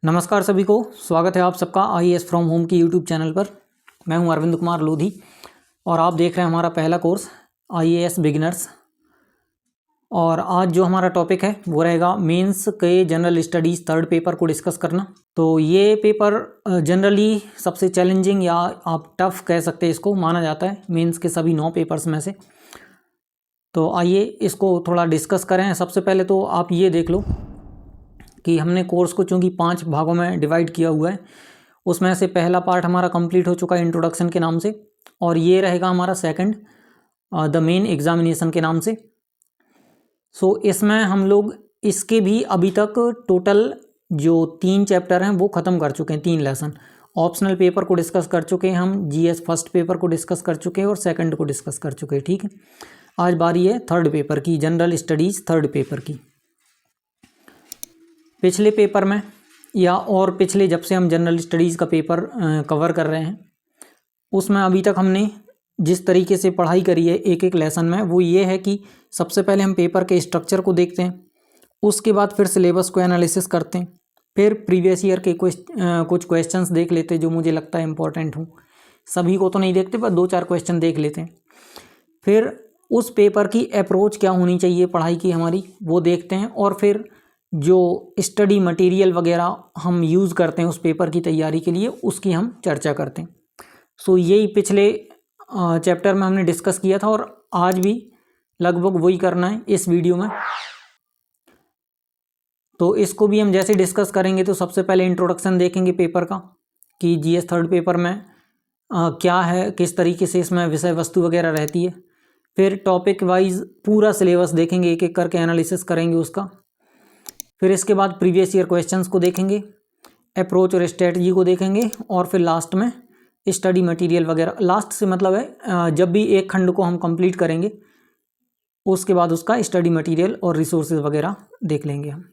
नमस्कार सभी को, स्वागत है आप सबका आईएएस फ्रॉम होम की यूट्यूब चैनल पर। मैं हूं अरविंद कुमार लोधी और आप देख रहे हैं हमारा पहला कोर्स आईएएस बिगिनर्स। और आज जो हमारा टॉपिक है वो रहेगा मेंस के जनरल स्टडीज़ थर्ड पेपर को डिस्कस करना। तो ये पेपर जनरली सबसे चैलेंजिंग या आप टफ कह सकते हैं इसको, माना जाता है मेंस के सभी 9 पेपर्स में से। तो आइए इसको थोड़ा डिस्कस करें। सबसे पहले तो आप ये देख लो कि हमने कोर्स को चूँकि 5 भागों में डिवाइड किया हुआ है, उसमें से पहला पार्ट हमारा कंप्लीट हो चुका है इंट्रोडक्शन के नाम से, और ये रहेगा हमारा सेकंड द मेन एग्जामिनेशन के नाम से। सो इसमें हम लोग इसके भी अभी तक टोटल जो 3 चैप्टर हैं वो ख़त्म कर चुके हैं, 3 लेसन। ऑप्शनल पेपर को डिस्कस कर चुके हैं हम, जीएस फर्स्ट पेपर को डिस्कस कर चुके हैं और सेकंड को डिस्कस कर चुके हैं। ठीक है, आज बारी है थर्ड पेपर की, जनरल स्टडीज़ थर्ड पेपर की। पिछले पेपर में या और पिछले जब से हम जनरल स्टडीज़ का पेपर कवर कर रहे हैं, उसमें अभी तक हमने जिस तरीके से पढ़ाई करी है एक एक लेसन में, वो ये है कि सबसे पहले हम पेपर के स्ट्रक्चर को देखते हैं, उसके बाद फिर सिलेबस को एनालिसिस करते हैं, फिर प्रीवियस ईयर के कुछ क्वेश्चंस देख लेते हैं जो मुझे लगता है इम्पोर्टेंट हो। सभी को तो नहीं देखते पर 2-4 क्वेश्चन देख लेते हैं। फिर उस पेपर की अप्रोच क्या होनी चाहिए पढ़ाई की हमारी, वो देखते हैं, और फिर जो स्टडी मटेरियल वगैरह हम यूज़ करते हैं उस पेपर की तैयारी के लिए, उसकी हम चर्चा करते हैं। सो यही पिछले चैप्टर में हमने डिस्कस किया था और आज भी लगभग वही करना है इस वीडियो में। तो इसको भी हम जैसे डिस्कस करेंगे तो सबसे पहले इंट्रोडक्शन देखेंगे पेपर का कि जीएस थर्ड पेपर में क्या है, किस तरीके से इसमें विषय वस्तु वगैरह रहती है। फिर टॉपिक वाइज पूरा सिलेबस देखेंगे, एक एक करके एनालिसिस करेंगे उसका। फिर इसके बाद प्रीवियस ईयर क्वेश्चंस को देखेंगे, अप्रोच और स्ट्रेटजी को देखेंगे, और फिर लास्ट में स्टडी मटेरियल वगैरह। लास्ट से मतलब है जब भी एक खंड को हम कंप्लीट करेंगे उसके बाद उसका स्टडी मटेरियल और रिसोर्सेज वगैरह देख लेंगे हम।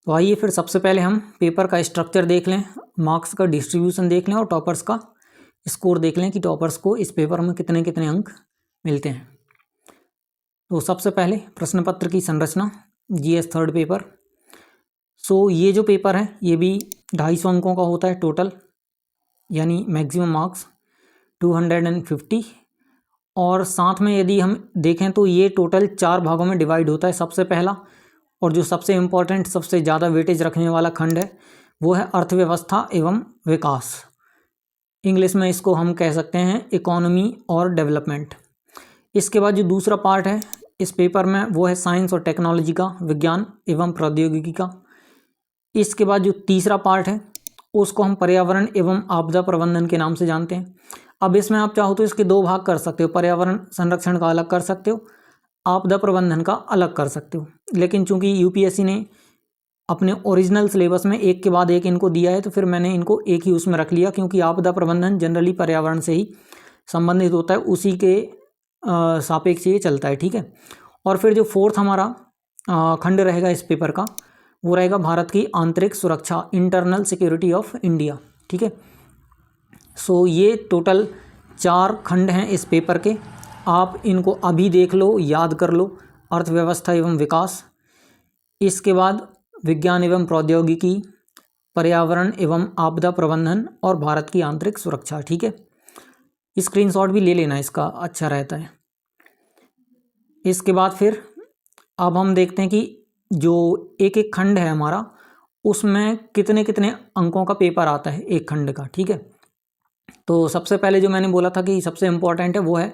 तो आइए फिर सबसे पहले हम पेपर का स्ट्रक्चर देख लें, मार्क्स का डिस्ट्रीब्यूशन देख लें और टॉपर्स का स्कोर देख लें कि टॉपर्स को इस पेपर में कितने कितने अंक मिलते हैं। तो सबसे पहले प्रश्न पत्र की संरचना, जीएस थर्ड पेपर। सो ये जो पेपर है ये भी 250 अंकों का होता है टोटल, यानी मैक्सिमम मार्क्स 250। और साथ में यदि हम देखें तो ये टोटल 4 भागों में डिवाइड होता है। सबसे पहला और जो सबसे इम्पोर्टेंट, सबसे ज़्यादा वेटेज रखने वाला खंड है वो है अर्थव्यवस्था एवं विकास। इंग्लिश में इसको हम कह सकते हैं इकोनॉमी और डेवलपमेंट। इसके बाद जो दूसरा पार्ट है इस पेपर में वो है साइंस और टेक्नोलॉजी का, विज्ञान एवं प्रौद्योगिकी का। इसके बाद जो तीसरा पार्ट है उसको हम पर्यावरण एवं आपदा प्रबंधन के नाम से जानते हैं। अब इसमें आप चाहो तो इसके 2 भाग कर सकते हो, पर्यावरण संरक्षण का अलग कर सकते हो, आपदा प्रबंधन का अलग कर सकते हो। लेकिन चूंकि यूपीएससी ने अपने ओरिजिनल सिलेबस में एक के बाद एक इनको दिया है तो फिर मैंने इनको एक ही उसमें रख लिया, क्योंकि आपदा प्रबंधन जनरली पर्यावरण से ही संबंधित होता है, उसी के सापेक्ष ये चलता है। ठीक है, और फिर जो फोर्थ हमारा खंड रहेगा इस पेपर का वो रहेगा भारत की आंतरिक सुरक्षा, इंटरनल सिक्योरिटी ऑफ इंडिया। ठीक है, सो ये टोटल 4 खंड हैं इस पेपर के। आप इनको अभी देख लो, याद कर लो। अर्थव्यवस्था एवं विकास, इसके बाद विज्ञान एवं प्रौद्योगिकी, पर्यावरण एवं आपदा प्रबंधन और भारत की आंतरिक सुरक्षा। ठीक है, स्क्रीनशॉट भी ले लेना इसका, अच्छा रहता है। इसके बाद फिर अब हम देखते हैं कि जो एक एक खंड है हमारा उसमें कितने कितने अंकों का पेपर आता है एक खंड का। ठीक है, तो सबसे पहले जो मैंने बोला था कि सबसे इम्पोर्टेंट है वो है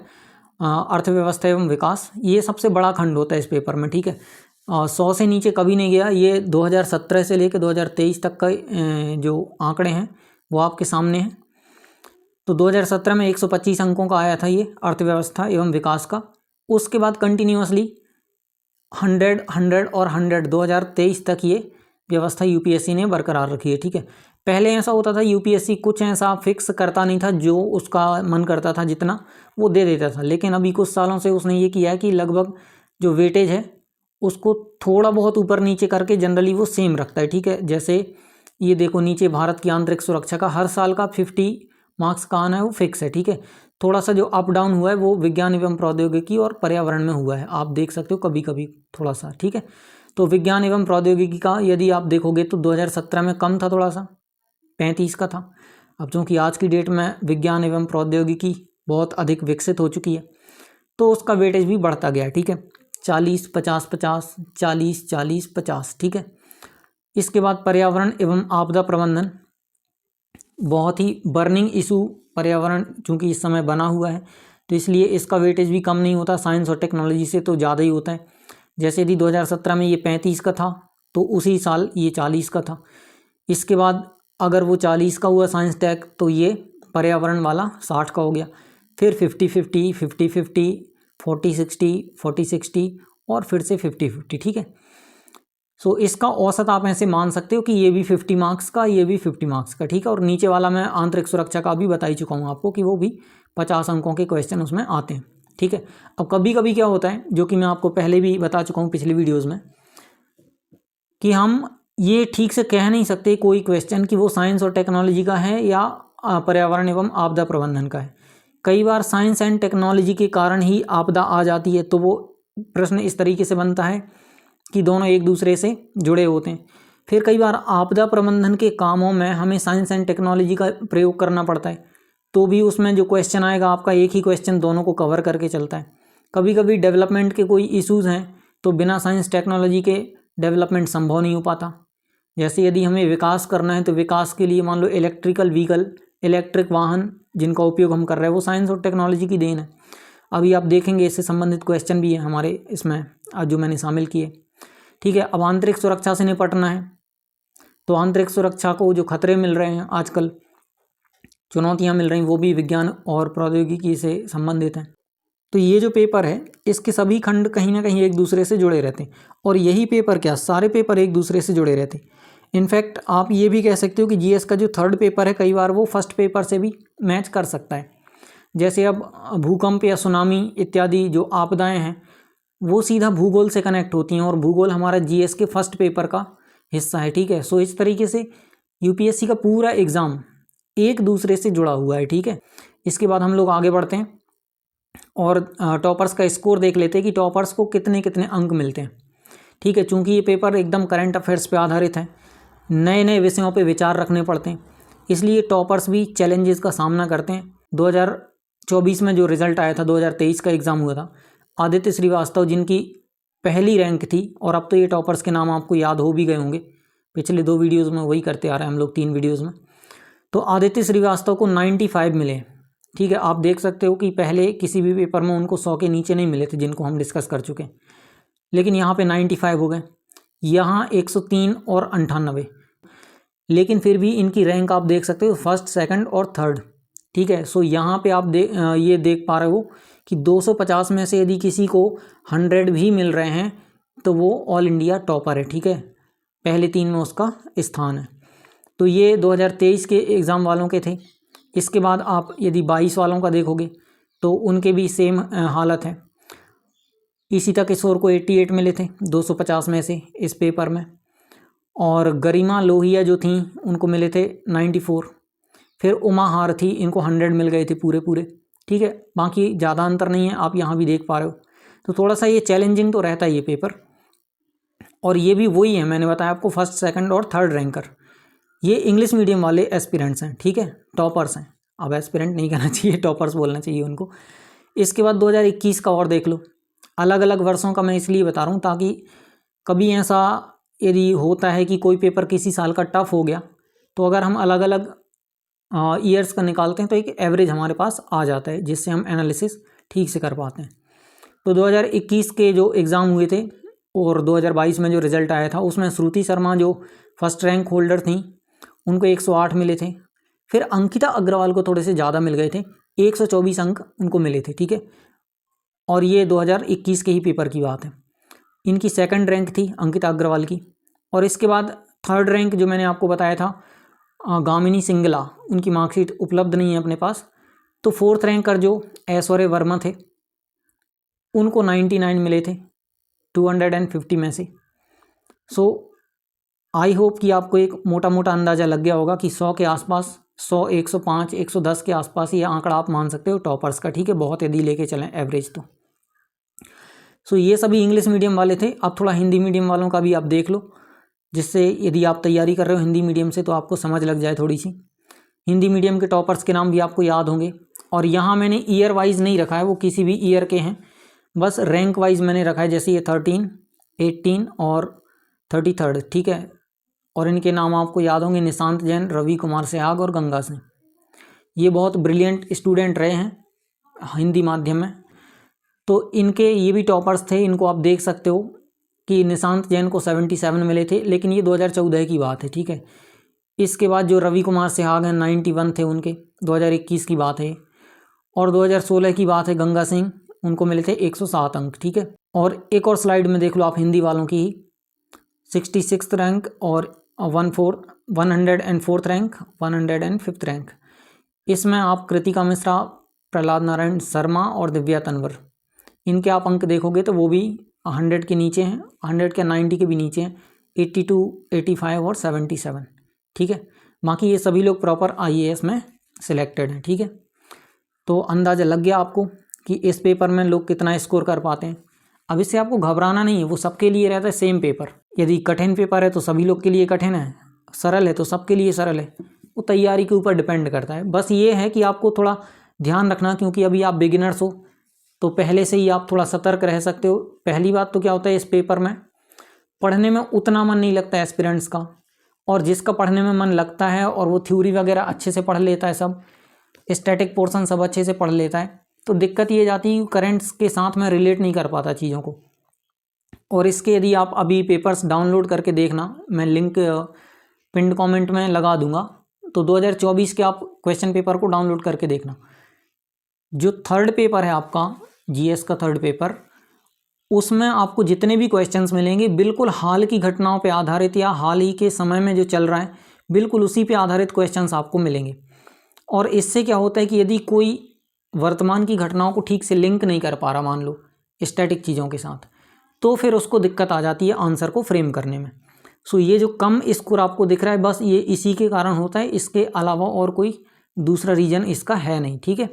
अर्थव्यवस्था एवं विकास। ये सबसे बड़ा खंड होता है इस पेपर में। ठीक है, 100 से नीचे कभी नहीं गया। ये 2017 से लेकर 2023 तक का जो आंकड़े हैं वो आपके सामने हैं। तो 2017 में 125 अंकों का आया था ये अर्थव्यवस्था एवं विकास का। उसके बाद कंटिन्यूसली 100, 100 और 100 2023 तक ये व्यवस्था यूपीएससी ने बरकरार रखी है। ठीक है, पहले ऐसा होता था यूपीएससी कुछ ऐसा फिक्स करता नहीं था, जो उसका मन करता था जितना वो दे देता था। लेकिन अभी कुछ सालों से उसने ये किया है कि लगभग जो वेटेज है उसको थोड़ा बहुत ऊपर नीचे करके जनरली वो सेम रखता है। ठीक है, जैसे ये देखो नीचे भारत की आंतरिक सुरक्षा का हर साल का 50 मार्क्स का आना है वो फिक्स है। ठीक है, थोड़ा सा जो अप डाउन हुआ है वो विज्ञान एवं प्रौद्योगिकी और पर्यावरण में हुआ है, आप देख सकते हो कभी कभी थोड़ा सा, ठीक है। तो विज्ञान एवं प्रौद्योगिकी का यदि आप देखोगे तो 2017 में कम था, थोड़ा सा 35 का था। अब चूँकि आज की डेट में विज्ञान एवं प्रौद्योगिकी बहुत अधिक विकसित हो चुकी है तो उसका वेटेज भी बढ़ता गया, ठीक है। 40 50 50 40 40 50, ठीक है। इसके बाद पर्यावरण एवं आपदा प्रबंधन, बहुत ही बर्निंग इशू पर्यावरण चूँकि इस समय बना हुआ है तो इसलिए इसका वेटेज भी कम नहीं होता, साइंस और टेक्नोलॉजी से तो ज़्यादा ही होता है। जैसे यदि 2017 में ये 35 का था तो उसी साल ये 40 का था। इसके बाद अगर वो 40 का हुआ साइंस टेक तो ये पर्यावरण वाला 60 का हो गया। फिर 50-50 50-50 40-60 40-60 और फिर से 50-50, ठीक है। सो इसका औसत आप ऐसे मान सकते हो कि ये भी 50 मार्क्स का, ये भी 50 मार्क्स का, ठीक है। और नीचे वाला मैं आंतरिक सुरक्षा का भी बता ही चुका हूँ आपको कि वो भी 50 अंकों के क्वेश्चन उसमें आते हैं, ठीक है। अब कभी कभी क्या होता है, जो कि मैं आपको पहले भी बता चुका हूँ पिछली वीडियोज़ में, कि हम ये ठीक से कह नहीं सकते कोई क्वेश्चन कि वो साइंस और टेक्नोलॉजी का है या पर्यावरण एवं आपदा प्रबंधन का है। कई बार साइंस एंड टेक्नोलॉजी के कारण ही आपदा आ जाती है तो वो प्रश्न इस तरीके से बनता है कि दोनों एक दूसरे से जुड़े होते हैं। फिर कई बार आपदा प्रबंधन के कामों में हमें साइंस एंड टेक्नोलॉजी का प्रयोग करना पड़ता है तो भी उसमें जो क्वेश्चन आएगा आपका एक ही क्वेश्चन दोनों को कवर करके चलता है। कभी कभी डेवलपमेंट के कोई इश्यूज़ हैं तो बिना साइंस टेक्नोलॉजी के डेवलपमेंट संभव नहीं हो पाता। जैसे यदि हमें विकास करना है तो विकास के लिए मान लो इलेक्ट्रिकल व्हीकल, इलेक्ट्रिक वाहन जिनका उपयोग हम कर रहे हैं वो साइंस और टेक्नोलॉजी की देन है। अभी आप देखेंगे इससे संबंधित क्वेश्चन भी है हमारे इसमें जो मैंने शामिल किए, ठीक है। अब आंतरिक सुरक्षा से निपटना है तो आंतरिक सुरक्षा को जो खतरे मिल रहे हैं आजकल, चुनौतियां मिल रही वो भी विज्ञान और प्रौद्योगिकी से संबंधित हैं। तो ये जो पेपर है इसके सभी खंड कहीं ना कहीं एक दूसरे से जुड़े रहते हैं और यही पेपर क्या सारे पेपर एक दूसरे से जुड़े रहते हैं। इनफैक्ट आप ये भी कह सकते हो कि जीएस का जो थर्ड पेपर है कई बार वो फर्स्ट पेपर से भी मैच कर सकता है। जैसे अब भूकंप या सुनामी इत्यादि जो आपदाएं हैं वो सीधा भूगोल से कनेक्ट होती हैं और भूगोल हमारा जीएस के फर्स्ट पेपर का हिस्सा है, ठीक है। सो इस तरीके से यूपीएससी का पूरा एग्ज़ाम एक दूसरे से जुड़ा हुआ है, ठीक है। इसके बाद हम लोग आगे बढ़ते हैं और टॉपर्स का स्कोर देख लेते हैं कि टॉपर्स को कितने कितने अंक मिलते हैं, ठीक है। चूँकि ये पेपर एकदम करंट अफेयर्स पे आधारित है, नए नए विषयों पे विचार रखने पड़ते हैं, इसलिए टॉपर्स भी चैलेंजेस का सामना करते हैं। 2024 में जो रिज़ल्ट आया था, 2023 का एग्ज़ाम हुआ था, आदित्य श्रीवास्तव जिनकी पहली रैंक थी और अब तो ये टॉपर्स के नाम आपको याद हो भी गए होंगे, पिछले 2 वीडियोज़ में वही करते आ रहे हैं हम लोग, 3 वीडियोज़ में। तो आदित्य श्रीवास्तव को 95 मिले, ठीक है। आप देख सकते हो कि पहले किसी भी पेपर में उनको 100 के नीचे नहीं मिले थे जिनको हम डिस्कस कर चुके हैं, लेकिन यहाँ पे 95 हो गए, यहाँ 103 और 98, लेकिन फिर भी इनकी रैंक आप देख सकते हो फर्स्ट, सेकंड और थर्ड, ठीक है। सो यहाँ पे आप ये देख पा रहे हो कि 250 में से यदि किसी को 100 भी मिल रहे हैं तो वो ऑल इंडिया टॉपर है, ठीक है, पहले 3 में उसका स्थान है। तो ये 2023 के एग्ज़ाम वालों के थे। इसके बाद आप यदि 22 वालों का देखोगे तो उनके भी सेम हालत है। ईशिता किशोर को 88 मिले थे 250 में से इस पेपर में, और गरिमा लोहिया जो थी उनको मिले थे 94। फिर उमा हारथी, इनको 100 मिल गए थे पूरे पूरे, ठीक है। बाकी ज़्यादा अंतर नहीं है, आप यहाँ भी देख पा रहे हो। तो थोड़ा सा ये चैलेंजिंग तो रहता है ये पेपर, और ये भी वही है मैंने बताया आपको, फर्स्ट, सेकंड और थर्ड रैंकर। ये इंग्लिश मीडियम वाले एस्पिरेंट्स हैं, ठीक है, टॉपर्स हैं। अब एस्पिरेंट नहीं कहना चाहिए, टॉपर्स बोलना चाहिए उनको। इसके बाद 2021 का और देख लो। अलग अलग वर्षों का मैं इसलिए बता रहा हूँ ताकि कभी ऐसा यदि होता है कि कोई पेपर किसी साल का टफ हो गया तो अगर हम अलग अलग ईयर्स का निकालते हैं तो एक एवरेज हमारे पास आ जाता है जिससे हम एनालिसिस ठीक से कर पाते हैं। तो 2021 के जो एग्ज़ाम हुए थे और 2022 में जो रिज़ल्ट आया था उसमें श्रुति शर्मा जो फर्स्ट रैंक होल्डर थी उनको 108 मिले थे। फिर अंकिता अग्रवाल को थोड़े से ज़्यादा मिल गए थे, 124 अंक उनको मिले थे, ठीक है। और ये 2021 के ही पेपर की बात है। इनकी सेकंड रैंक थी अंकिता अग्रवाल की। और इसके बाद थर्ड रैंक जो मैंने आपको बताया था गामिनी सिंगला, उनकी मार्कशीट उपलब्ध नहीं है अपने पास। तो फोर्थ रैंकर जो ऐश्वर्य वर्मा थे उनको 99 मिले थे 250 में से। सो आई होप कि आपको एक मोटा मोटा अंदाज़ा लग गया होगा कि 100 के आसपास 100, 105, 110 के आसपास ये आंकड़ा आप मान सकते हो टॉपर्स का, ठीक है, बहुत यदि लेके चलें एवरेज तो। सो ये सभी इंग्लिश मीडियम वाले थे। अब थोड़ा हिंदी मीडियम वालों का भी आप देख लो, जिससे यदि आप तैयारी कर रहे हो हिंदी मीडियम से तो आपको समझ लग जाए थोड़ी सी। हिंदी मीडियम के टॉपर्स के नाम भी आपको याद होंगे, और यहाँ मैंने ईयर वाइज नहीं रखा है, वो किसी भी ईयर के हैं, बस रैंक वाइज मैंने रखा है, जैसे ये 13, 18 और 33rd, ठीक है। और इनके नाम आपको याद होंगे, निशांत जैन, रवि कुमार सहवाग और गंगा सिंह। ये बहुत ब्रिलियंट स्टूडेंट रहे हैं हिंदी माध्यम में, तो इनके ये भी टॉपर्स थे। इनको आप देख सकते हो कि निशांत जैन को 77 मिले थे, लेकिन ये 2014 की बात है, ठीक है। इसके बाद जो रवि कुमार सहवाग हैं 91 थे उनके, 2021 की बात है। और 2016 की बात है, गंगा सिंह, उनको मिले थे 107 अंक, ठीक है। और एक और स्लाइड में देख लो आप हिंदी वालों की ही, 66 रैंक और 104th रैंक, 105th रैंक। इसमें आप कृतिका मिश्रा, प्रहलाद नारायण शर्मा और दिव्या तनवर, इनके आप अंक देखोगे तो वो भी 100 के नीचे हैं, 100 के 90 के भी नीचे हैं, 82, 85 और 77, ठीक है। बाकी ये सभी लोग प्रॉपर IAS में सिलेक्टेड हैं, ठीक है। तो अंदाज़ा लग गया आपको कि इस पेपर में लोग कितना स्कोर कर पाते हैं। अब इससे आपको घबराना नहीं है, वो सबके लिए रहता है सेम पेपर। यदि कठिन पेपर है तो सभी लोग के लिए कठिन है, सरल है तो सबके लिए सरल है, वो तैयारी के ऊपर डिपेंड करता है। बस ये है कि आपको थोड़ा ध्यान रखना, क्योंकि अभी आप बिगिनर्स हो तो पहले से ही आप थोड़ा सतर्क रह सकते हो। पहली बात तो क्या होता है, इस पेपर में पढ़ने में उतना मन नहीं लगता है एस्पिरेंट्स का, और जिसका पढ़ने में मन लगता है और वो थ्योरी वगैरह अच्छे से पढ़ लेता है, सब स्टैटिक पोर्शन सब अच्छे से पढ़ लेता है, तो दिक्कत ये जाती है कि करेंट्स के साथ में रिलेट नहीं कर पाता चीज़ों को। और इसके यदि आप अभी पेपर्स डाउनलोड करके देखना, मैं लिंक पिंड कमेंट में लगा दूंगा, तो 2024 के आप क्वेश्चन पेपर को डाउनलोड करके देखना। जो थर्ड पेपर है आपका GS का थर्ड पेपर, उसमें आपको जितने भी क्वेश्चंस मिलेंगे बिल्कुल हाल की घटनाओं पे आधारित, या हाल ही के समय में जो चल रहा है बिल्कुल उसी पे आधारित क्वेश्चंस आपको मिलेंगे। और इससे क्या होता है कि यदि कोई वर्तमान की घटनाओं को ठीक से लिंक नहीं कर पा रहा, मान लो स्टैटिक चीज़ों के साथ, तो फिर उसको दिक्कत आ जाती है आंसर को फ्रेम करने में। सो ये जो कम स्कोर आपको दिख रहा है, बस ये इसी के कारण होता है, इसके अलावा और कोई दूसरा रीज़न इसका है नहीं, ठीक है।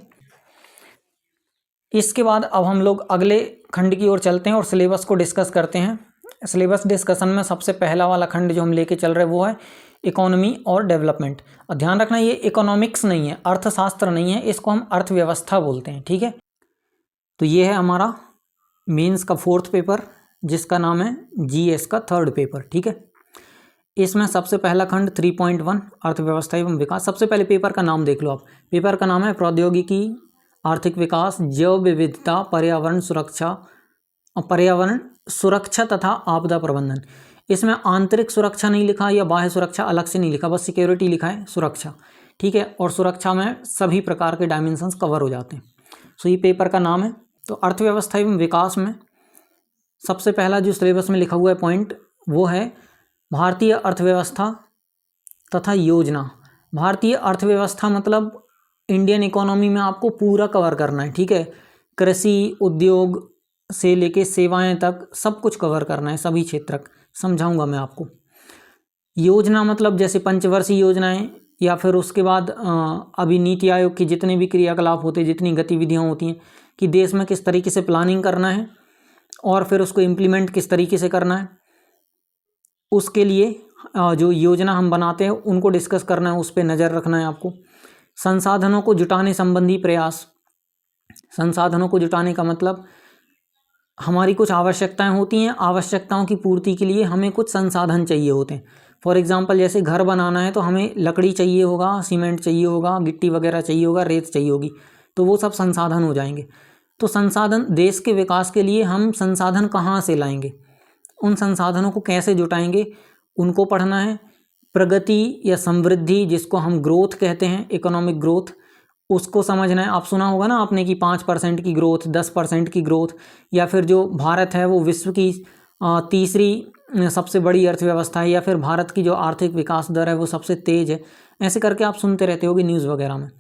इसके बाद अब हम लोग अगले खंड की ओर चलते हैं और सिलेबस को डिस्कस करते हैं। सिलेबस डिस्कशन में सबसे पहला वाला खंड जो हम लेके चल रहे हैं वो है इकोनॉमी और डेवलपमेंट। और ध्यान रखना, ये इकोनॉमिक्स नहीं है, अर्थशास्त्र नहीं है, इसको हम अर्थव्यवस्था बोलते हैं, ठीक है। तो ये है हमारा मेंस का 4th पेपर, जिसका नाम है GS का 3rd पेपर, ठीक है। इसमें सबसे पहला खंड 3.1 अर्थव्यवस्था एवं विकास। सबसे पहले पेपर का नाम देख लो आप, पेपर का नाम है प्रौद्योगिकी, आर्थिक विकास, जैव विविधता, पर्यावरण सुरक्षा तथा आपदा प्रबंधन। इसमें आंतरिक सुरक्षा नहीं लिखा या बाह्य सुरक्षा अलग से नहीं लिखा, बस सिक्योरिटी लिखा है, सुरक्षा, ठीक है। और सुरक्षा में सभी प्रकार के डायमेंशंस कवर हो जाते हैं। सो ये पेपर का नाम है। तो अर्थव्यवस्था एवं विकास में सबसे पहला जो सिलेबस में लिखा हुआ है पॉइंट, वो है भारतीय अर्थव्यवस्था तथा योजना। भारतीय अर्थव्यवस्था मतलब इंडियन इकोनॉमी में आपको पूरा कवर करना है, ठीक है। कृषि, उद्योग से लेके सेवाएं तक सब कुछ कवर करना है, सभी क्षेत्र समझाऊंगा मैं आपको। योजना मतलब जैसे पंचवर्षीय योजनाएं, या फिर उसके बाद अभी नीति आयोग की जितने भी क्रियाकलाप होते हैं, जितनी गतिविधियां होती हैं कि देश में किस तरीके से प्लानिंग करना है और फिर उसको इम्प्लीमेंट किस तरीके से करना है, उसके लिए जो योजना हम बनाते हैं उनको डिस्कस करना है, उस पर नज़र रखना है आपको। संसाधनों को जुटाने संबंधी प्रयास। संसाधनों को जुटाने का मतलब हमारी कुछ आवश्यकताएं होती हैं, आवश्यकताओं की पूर्ति के लिए हमें कुछ संसाधन चाहिए होते हैं। फॉर एग्जांपल जैसे घर बनाना है तो हमें लकड़ी चाहिए होगा, सीमेंट चाहिए होगा, गिट्टी वगैरह चाहिए होगा, रेत चाहिए होगी, तो वो सब संसाधन हो जाएंगे। तो संसाधन, देश के विकास के लिए हम संसाधन कहाँ से लाएंगे, उन संसाधनों को कैसे जुटाएंगे, उनको पढ़ना है। प्रगति या समृद्धि, जिसको हम ग्रोथ कहते हैं, इकोनॉमिक ग्रोथ, उसको समझना है। आप सुना होगा ना आपने कि 5% की ग्रोथ, 10% की ग्रोथ, या फिर जो भारत है वो विश्व की तीसरी सबसे बड़ी अर्थव्यवस्था है, या फिर भारत की जो आर्थिक विकास दर है वो सबसे तेज़ है, ऐसे करके आप सुनते रहते होगे न्यूज़ वगैरह में।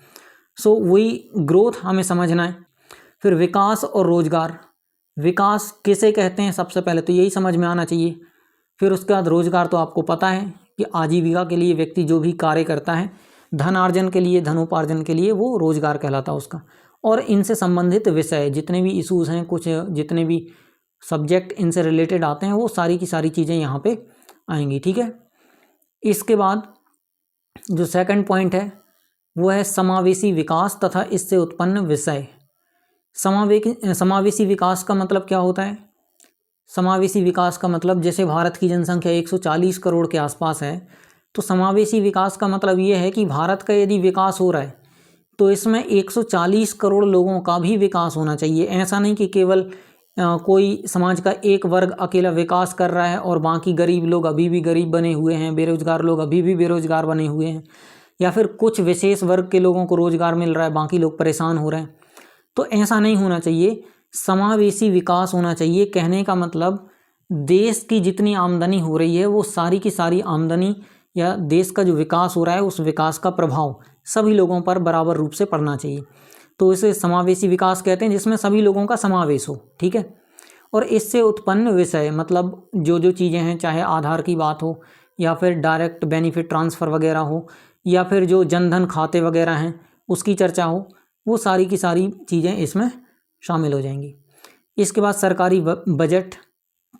सो वही ग्रोथ हमें समझना है। फिर विकास और रोजगार। विकास किसे कहते हैं सबसे पहले तो यही समझ में आना चाहिए। फिर उसके बाद रोजगार तो आपको पता है कि आजीविका के लिए व्यक्ति जो भी कार्य करता है, धनार्जन के लिए, धनोपार्जन के लिए वो रोजगार कहलाता उसका। और इनसे संबंधित विषय जितने भी इश्यूज हैं, कुछ जितने भी सब्जेक्ट इनसे रिलेटेड आते हैं, वो सारी की सारी चीज़ें यहाँ पे आएंगी। ठीक है, इसके बाद जो सेकंड पॉइंट है वो है समावेशी विकास तथा इससे उत्पन्न विषय। समावेशी विकास का मतलब क्या होता है? समावेशी विकास का मतलब, जैसे भारत की जनसंख्या 140 करोड़ के आसपास है, तो समावेशी विकास का मतलब ये है कि भारत का यदि विकास हो रहा है तो इसमें 140 करोड़ लोगों का भी विकास होना चाहिए। ऐसा नहीं कि केवल कोई समाज का एक वर्ग अकेला विकास कर रहा है और बाकी गरीब लोग अभी भी गरीब बने हुए हैं, बेरोजगार लोग अभी भी बेरोजगार बने हुए हैं, या फिर कुछ विशेष वर्ग के लोगों को रोजगार मिल रहा है, बाकी लोग परेशान हो रहे हैं। तो ऐसा नहीं होना चाहिए, समावेशी विकास होना चाहिए। कहने का मतलब देश की जितनी आमदनी हो रही है वो सारी की सारी आमदनी या देश का जो विकास हो रहा है उस विकास का प्रभाव सभी लोगों पर बराबर रूप से पड़ना चाहिए। तो इसे समावेशी विकास कहते हैं, जिसमें सभी लोगों का समावेश हो। ठीक है, और इससे उत्पन्न विषय मतलब जो जो चीज़ें हैं, चाहे आधार की बात हो या फिर डायरेक्ट बेनिफिट ट्रांसफ़र वगैरह हो या फिर जो जनधन खाते वगैरह हैं उसकी चर्चा हो, वो सारी की सारी चीज़ें इसमें शामिल हो जाएंगी। इसके बाद सरकारी बजट।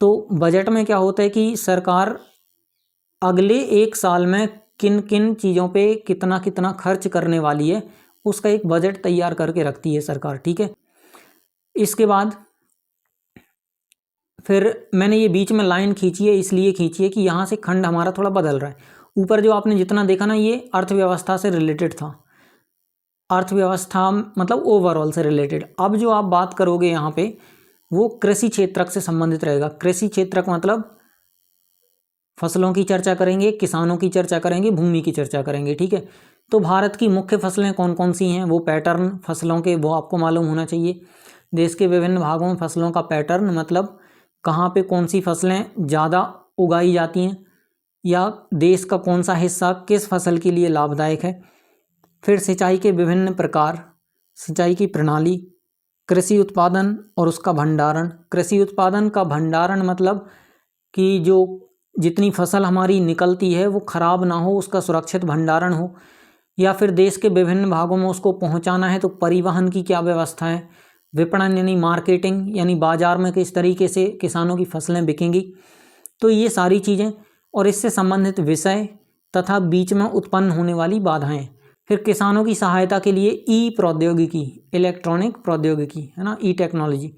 तो बजट में क्या होता है कि सरकार अगले एक साल में किन किन चीज़ों पे कितना कितना खर्च करने वाली है उसका एक बजट तैयार करके रखती है सरकार। ठीक है, इसके बाद फिर मैंने ये बीच में लाइन खींची है, इसलिए खींची है कि यहाँ से खंड हमारा थोड़ा बदल रहा है। ऊपर जो आपने जितना देखा ना, ये अर्थव्यवस्था से रिलेटेड था, अर्थव्यवस्था मतलब ओवरऑल से रिलेटेड। अब जो आप बात करोगे यहाँ पे वो कृषि क्षेत्रक से संबंधित रहेगा। कृषि क्षेत्रक मतलब फसलों की चर्चा करेंगे, किसानों की चर्चा करेंगे, भूमि की चर्चा करेंगे। ठीक है, तो भारत की मुख्य फसलें कौन कौन सी हैं, वो पैटर्न फसलों के वो आपको मालूम होना चाहिए। देश के विभिन्न भागों में फसलों का पैटर्न मतलब कहाँ पे कौन सी फसलें ज़्यादा उगाई जाती हैं या देश का कौन सा हिस्सा किस फसल के लिए लाभदायक है। फिर सिंचाई के विभिन्न प्रकार, सिंचाई की प्रणाली, कृषि उत्पादन और उसका भंडारण। कृषि उत्पादन का भंडारण मतलब कि जो जितनी फसल हमारी निकलती है वो खराब ना हो, उसका सुरक्षित भंडारण हो। या फिर देश के विभिन्न भागों में उसको पहुंचाना है तो परिवहन की क्या व्यवस्था है। विपणन यानी मार्केटिंग, यानी बाजार में किस तरीके से किसानों की फसलें बिकेंगी। तो ये सारी चीज़ें और इससे संबंधित विषय तथा बीच में उत्पन्न होने वाली बाधाएं। फिर किसानों की सहायता के लिए ई प्रौद्योगिकी, इलेक्ट्रॉनिक प्रौद्योगिकी है ना, ई टेक्नोलॉजी।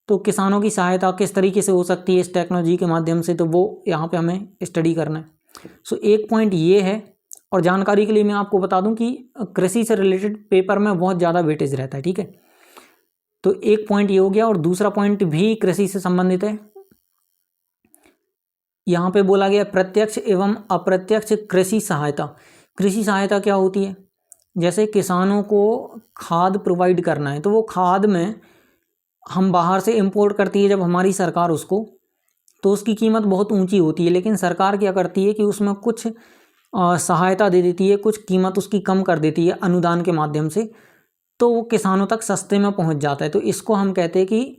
तो किसानों की सहायता किस तरीके से हो सकती है इस टेक्नोलॉजी के माध्यम से, तो वो यहाँ पे हमें स्टडी करना है। सो एक पॉइंट ये है, और जानकारी के लिए मैं आपको बता दूं कि कृषि से रिलेटेड पेपर में बहुत ज़्यादा वेटेज रहता है। ठीक है, तो एक पॉइंट ये हो गया, और दूसरा पॉइंट भी कृषि से संबंधित है। यहाँ पे बोला गया प्रत्यक्ष एवं अप्रत्यक्ष कृषि सहायता। कृषि सहायता क्या होती है? जैसे किसानों को खाद प्रोवाइड करना है, तो वो खाद में हम बाहर से इंपोर्ट करती है जब हमारी सरकार उसको, तो उसकी कीमत बहुत ऊंची होती है। लेकिन सरकार क्या करती है कि उसमें कुछ सहायता दे देती है, कुछ कीमत उसकी कम कर देती है अनुदान के माध्यम से, तो वो किसानों तक सस्ते में पहुंच जाता है। तो इसको हम कहते हैं कि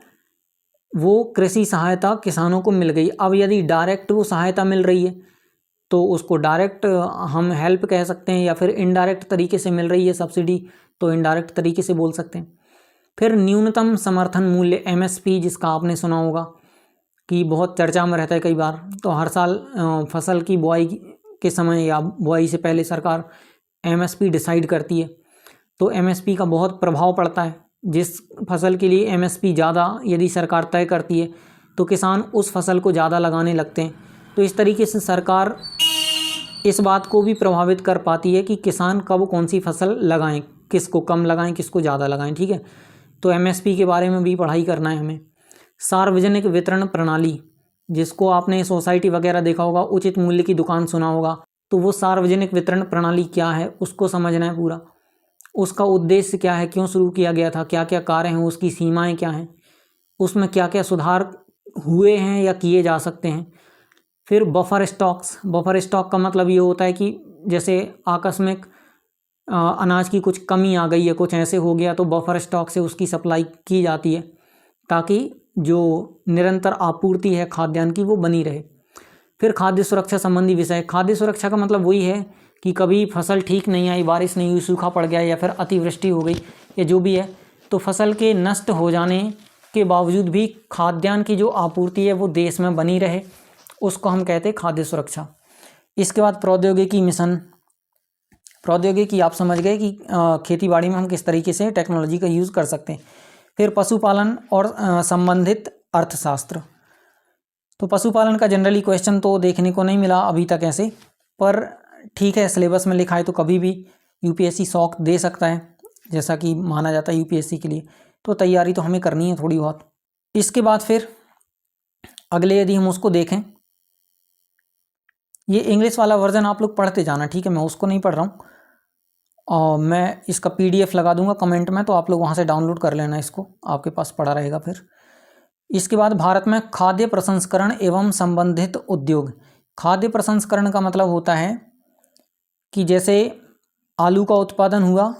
वो कृषि सहायता किसानों को मिल गई। अब यदि डायरेक्ट वो सहायता मिल रही है तो उसको डायरेक्ट हम हेल्प कह सकते हैं, या फिर इनडायरेक्ट तरीके से मिल रही है सब्सिडी तो इनडायरेक्ट तरीके से बोल सकते हैं। फिर न्यूनतम समर्थन मूल्य MSP, जिसका आपने सुना होगा कि बहुत चर्चा में रहता है कई बार। तो हर साल फसल की बुआई के समय या बुआई से पहले सरकार MSP डिसाइड करती है, तो MSP का बहुत प्रभाव पड़ता है। जिस फसल के लिए MSP ज़्यादा यदि सरकार तय करती है तो किसान उस फसल को ज़्यादा लगाने लगते हैं। तो इस तरीके से सरकार इस बात को भी प्रभावित कर पाती है कि किसान कब कौन सी फसल लगाएं, किसको कम लगाएं, किसको ज़्यादा लगाएं। ठीक है, तो MSP के बारे में भी पढ़ाई करना है हमें। सार्वजनिक वितरण प्रणाली, जिसको आपने सोसाइटी वगैरह देखा होगा, उचित मूल्य की दुकान सुना होगा, तो वो सार्वजनिक वितरण प्रणाली क्या है उसको समझना है पूरा। उसका उद्देश्य क्या है, क्यों शुरू किया गया था, क्या क्या कार्य हैं, उसकी सीमाएं क्या हैं, उसमें क्या क्या सुधार हुए हैं या किए जा सकते हैं। फिर बफर स्टॉक्स। बफर स्टॉक का मतलब ये होता है कि जैसे आकस्मिक अनाज की कुछ कमी आ गई है, कुछ ऐसे हो गया, तो बफर स्टॉक से उसकी सप्लाई की जाती है ताकि जो निरंतर आपूर्ति है खाद्यान्न की वो बनी रहे। फिर खाद्य सुरक्षा संबंधी विषय। खाद्य सुरक्षा का मतलब वही है कि कभी फसल ठीक नहीं आई, बारिश नहीं हुई, सूखा पड़ गया या फिर अतिवृष्टि हो गई या जो भी है, तो फसल के नष्ट हो जाने के बावजूद भी खाद्यान्न की जो आपूर्ति है वो देश में बनी रहे, उसको हम कहते हैं खाद्य सुरक्षा। इसके बाद प्रौद्योगिकी मिशन। प्रौद्योगिकी आप समझ गए कि खेती बाड़ी में हम किस तरीके से टेक्नोलॉजी का यूज़ कर सकते हैं। फिर पशुपालन और संबंधित अर्थशास्त्र। तो पशुपालन का जनरली क्वेश्चन तो देखने को नहीं मिला अभी तक ऐसे, पर ठीक है, सिलेबस में लिखा है तो कभी भी यूपीएससी शॉक दे सकता है, जैसा कि माना जाता है यूपीएससी के लिए, तो तैयारी तो हमें करनी है थोड़ी बहुत। इसके बाद फिर अगले यदि हम उसको देखें, ये इंग्लिश वाला वर्जन आप लोग पढ़ते जाना, ठीक है, मैं उसको नहीं पढ़ रहा हूँ, और मैं इसका पीडीएफ लगा दूंगा कमेंट में, तो आप लोग वहाँ से डाउनलोड कर लेना, इसको आपके पास पड़ा रहेगा। फिर इसके बाद भारत में खाद्य प्रसंस्करण एवं संबंधित उद्योग। खाद्य प्रसंस्करण का मतलब होता है कि जैसे आलू का उत्पादन हुआ,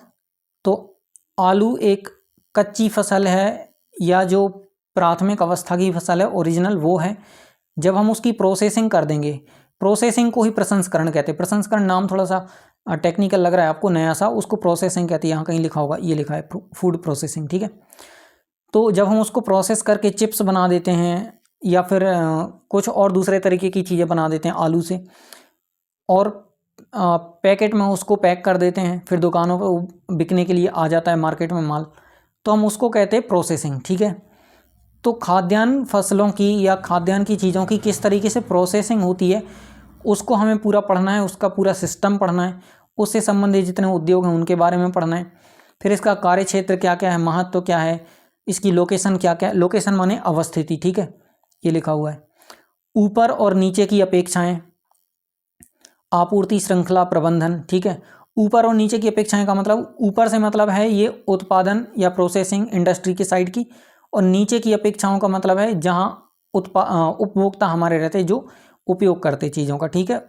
तो आलू एक कच्ची फसल है या जो प्राथमिक अवस्था की फसल है, ओरिजिनल वो है। जब हम उसकी प्रोसेसिंग कर देंगे, प्रोसेसिंग को ही प्रसंस्करण कहते हैं। प्रसंस्करण नाम थोड़ा सा टेक्निकल लग रहा है आपको, नया सा, उसको प्रोसेसिंग कहते हैं। यहाँ कहीं लिखा होगा, ये लिखा है फूड प्रोसेसिंग, ठीक है। तो जब हम उसको प्रोसेस करके चिप्स बना देते हैं या फिर कुछ और दूसरे तरीके की चीज़ें बना देते हैं आलू से, और पैकेट में उसको पैक कर देते हैं, फिर दुकानों पर बिकने के लिए आ जाता है मार्केट में माल, तो हम उसको कहते हैं प्रोसेसिंग, ठीक है। तो खाद्यान्न फसलों की या खाद्यान्न की चीज़ों की किस तरीके से प्रोसेसिंग होती है, उसको हमें पूरा पढ़ना है, उसका पूरा सिस्टम पढ़ना है, उससे संबंधित जितने उद्योग हैं उनके बारे में पढ़ना है। फिर इसका कार्य क्षेत्र क्या क्या है, महत्व क्या है, इसकी लोकेशन क्या क्या है, लोकेशन माने अवस्थिति, ठीक है, ये लिखा हुआ है। ऊपर और नीचे की अपेक्षाएं, आपूर्ति श्रृंखला प्रबंधन, ठीक है। ऊपर और नीचे की अपेक्षाएं का मतलब, ऊपर से मतलब है ये उत्पादन या प्रोसेसिंग इंडस्ट्री की साइड की, और नीचे की अपेक्षाओं का मतलब है जहां उपभोक्ता हमारे रहते हैं, जो उपयोग करते चीज़ों का, ठीक है।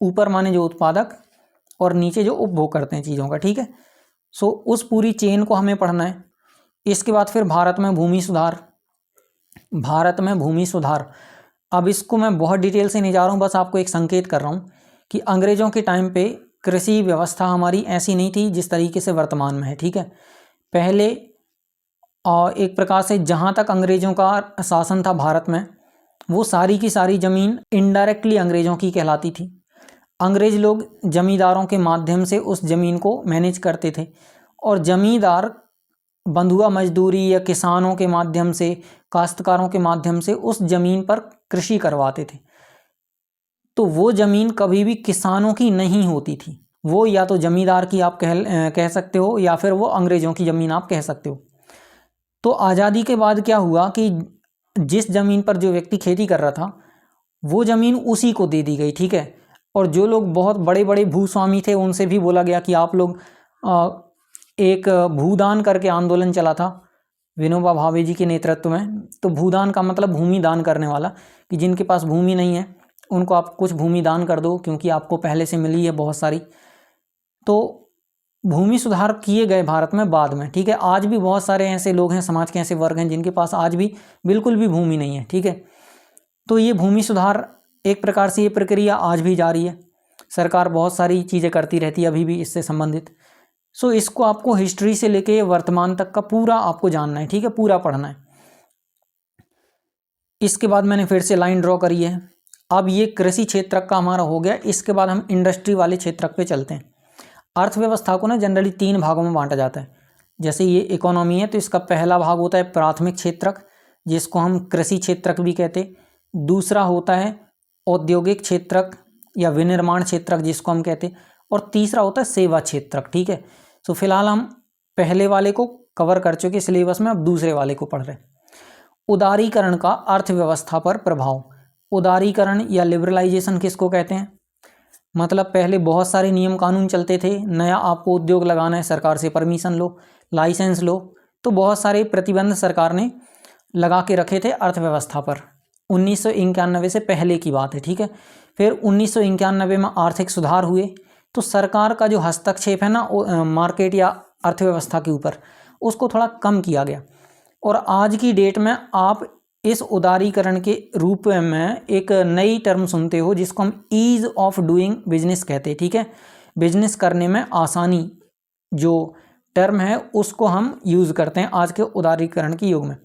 ऊपर माने जो उत्पादक और नीचे जो उपभोग करते हैं चीज़ों का, ठीक है। सो उस पूरी चेन को हमें पढ़ना है। इसके बाद फिर भारत में भूमि सुधार। भारत में भूमि सुधार, अब इसको मैं बहुत डिटेल से नहीं जा रहा हूँ, बस आपको एक संकेत कर रहा हूँ कि अंग्रेज़ों के टाइम पे कृषि व्यवस्था हमारी ऐसी नहीं थी जिस तरीके से वर्तमान में है, ठीक है। पहले एक प्रकार से जहाँ तक अंग्रेज़ों का शासन था भारत में, वो सारी की सारी ज़मीन इनडायरेक्टली अंग्रेज़ों की कहलाती थी। अंग्रेज़ लोग जमींदारों के माध्यम से उस ज़मीन को मैनेज करते थे, और जमींदार बंधुआ मजदूरी या किसानों के माध्यम से, काश्तकारों के माध्यम से उस ज़मीन पर कृषि करवाते थे। तो वो ज़मीन कभी भी किसानों की नहीं होती थी, वो या तो जमींदार की आप कह सकते हो, या फिर वो अंग्रेज़ों की ज़मीन आप कह सकते हो। तो आज़ादी के बाद क्या हुआ कि जिस ज़मीन पर जो व्यक्ति खेती कर रहा था, वो ज़मीन उसी को दे दी गई, ठीक है। और जो लोग बहुत बड़े बड़े भूस्वामी थे, उनसे भी बोला गया कि आप लोग एक भूदान करके आंदोलन चला था विनोबा भावे जी के नेतृत्व में। तो भूदान का मतलब भूमि दान करने वाला, कि जिनके पास भूमि नहीं है उनको आप कुछ भूमि दान कर दो, क्योंकि आपको पहले से मिली है बहुत सारी। तो भूमि सुधार किए गए भारत में बाद में, ठीक है। आज भी बहुत सारे ऐसे लोग हैं, समाज के ऐसे वर्ग हैं जिनके पास आज भी बिल्कुल भी भूमि नहीं है, ठीक है। तो ये भूमि सुधार एक प्रकार से ये प्रक्रिया आज भी जारी है, सरकार बहुत सारी चीज़ें करती रहती है अभी भी इससे संबंधित। सो इसको आपको हिस्ट्री से लेके वर्तमान तक का पूरा आपको जानना है, ठीक है, पूरा पढ़ना है। इसके बाद मैंने फिर से लाइन ड्रॉ करी है। अब ये कृषि क्षेत्र का हमारा हो गया। इसके बाद हम इंडस्ट्री वाले क्षेत्र पे चलते हैं। अर्थव्यवस्था को ना जनरली 3 भागों में बांटा जाता है। जैसे ये इकोनॉमी है, तो इसका पहला भाग होता है प्राथमिक क्षेत्रक, जिसको हम कृषि क्षेत्रक भी कहते हैं। दूसरा होता है औद्योगिक क्षेत्रक या विनिर्माण क्षेत्रक, जिसको हम कहते हैं। और तीसरा होता है सेवा क्षेत्रक, ठीक है। तो फिलहाल हम पहले वाले को कवर कर चुके सिलेबस में, अब दूसरे वाले को पढ़ रहे हैं। उदारीकरण का अर्थव्यवस्था पर प्रभाव। उदारीकरण या लिबरलाइजेशन किसको कहते हैं? मतलब पहले बहुत सारे नियम कानून चलते थे, नया आपको उद्योग लगाना है, सरकार से परमिशन लो, लाइसेंस लो, तो बहुत सारे प्रतिबंध सरकार ने लगा के रखे थे अर्थव्यवस्था पर। 1991 से पहले की बात है, ठीक है। फिर 1991 में आर्थिक सुधार हुए, तो सरकार का जो हस्तक्षेप है ना मार्केट या अर्थव्यवस्था के ऊपर, उसको थोड़ा कम किया गया। और आज की डेट में आप इस उदारीकरण के रूप में एक नई टर्म सुनते हो, जिसको हम ईज़ ऑफ डूइंग बिजनेस कहते हैं, ठीक है। बिजनेस करने में आसानी जो टर्म है उसको हम यूज़ करते हैं आज के उदारीकरण के युग में।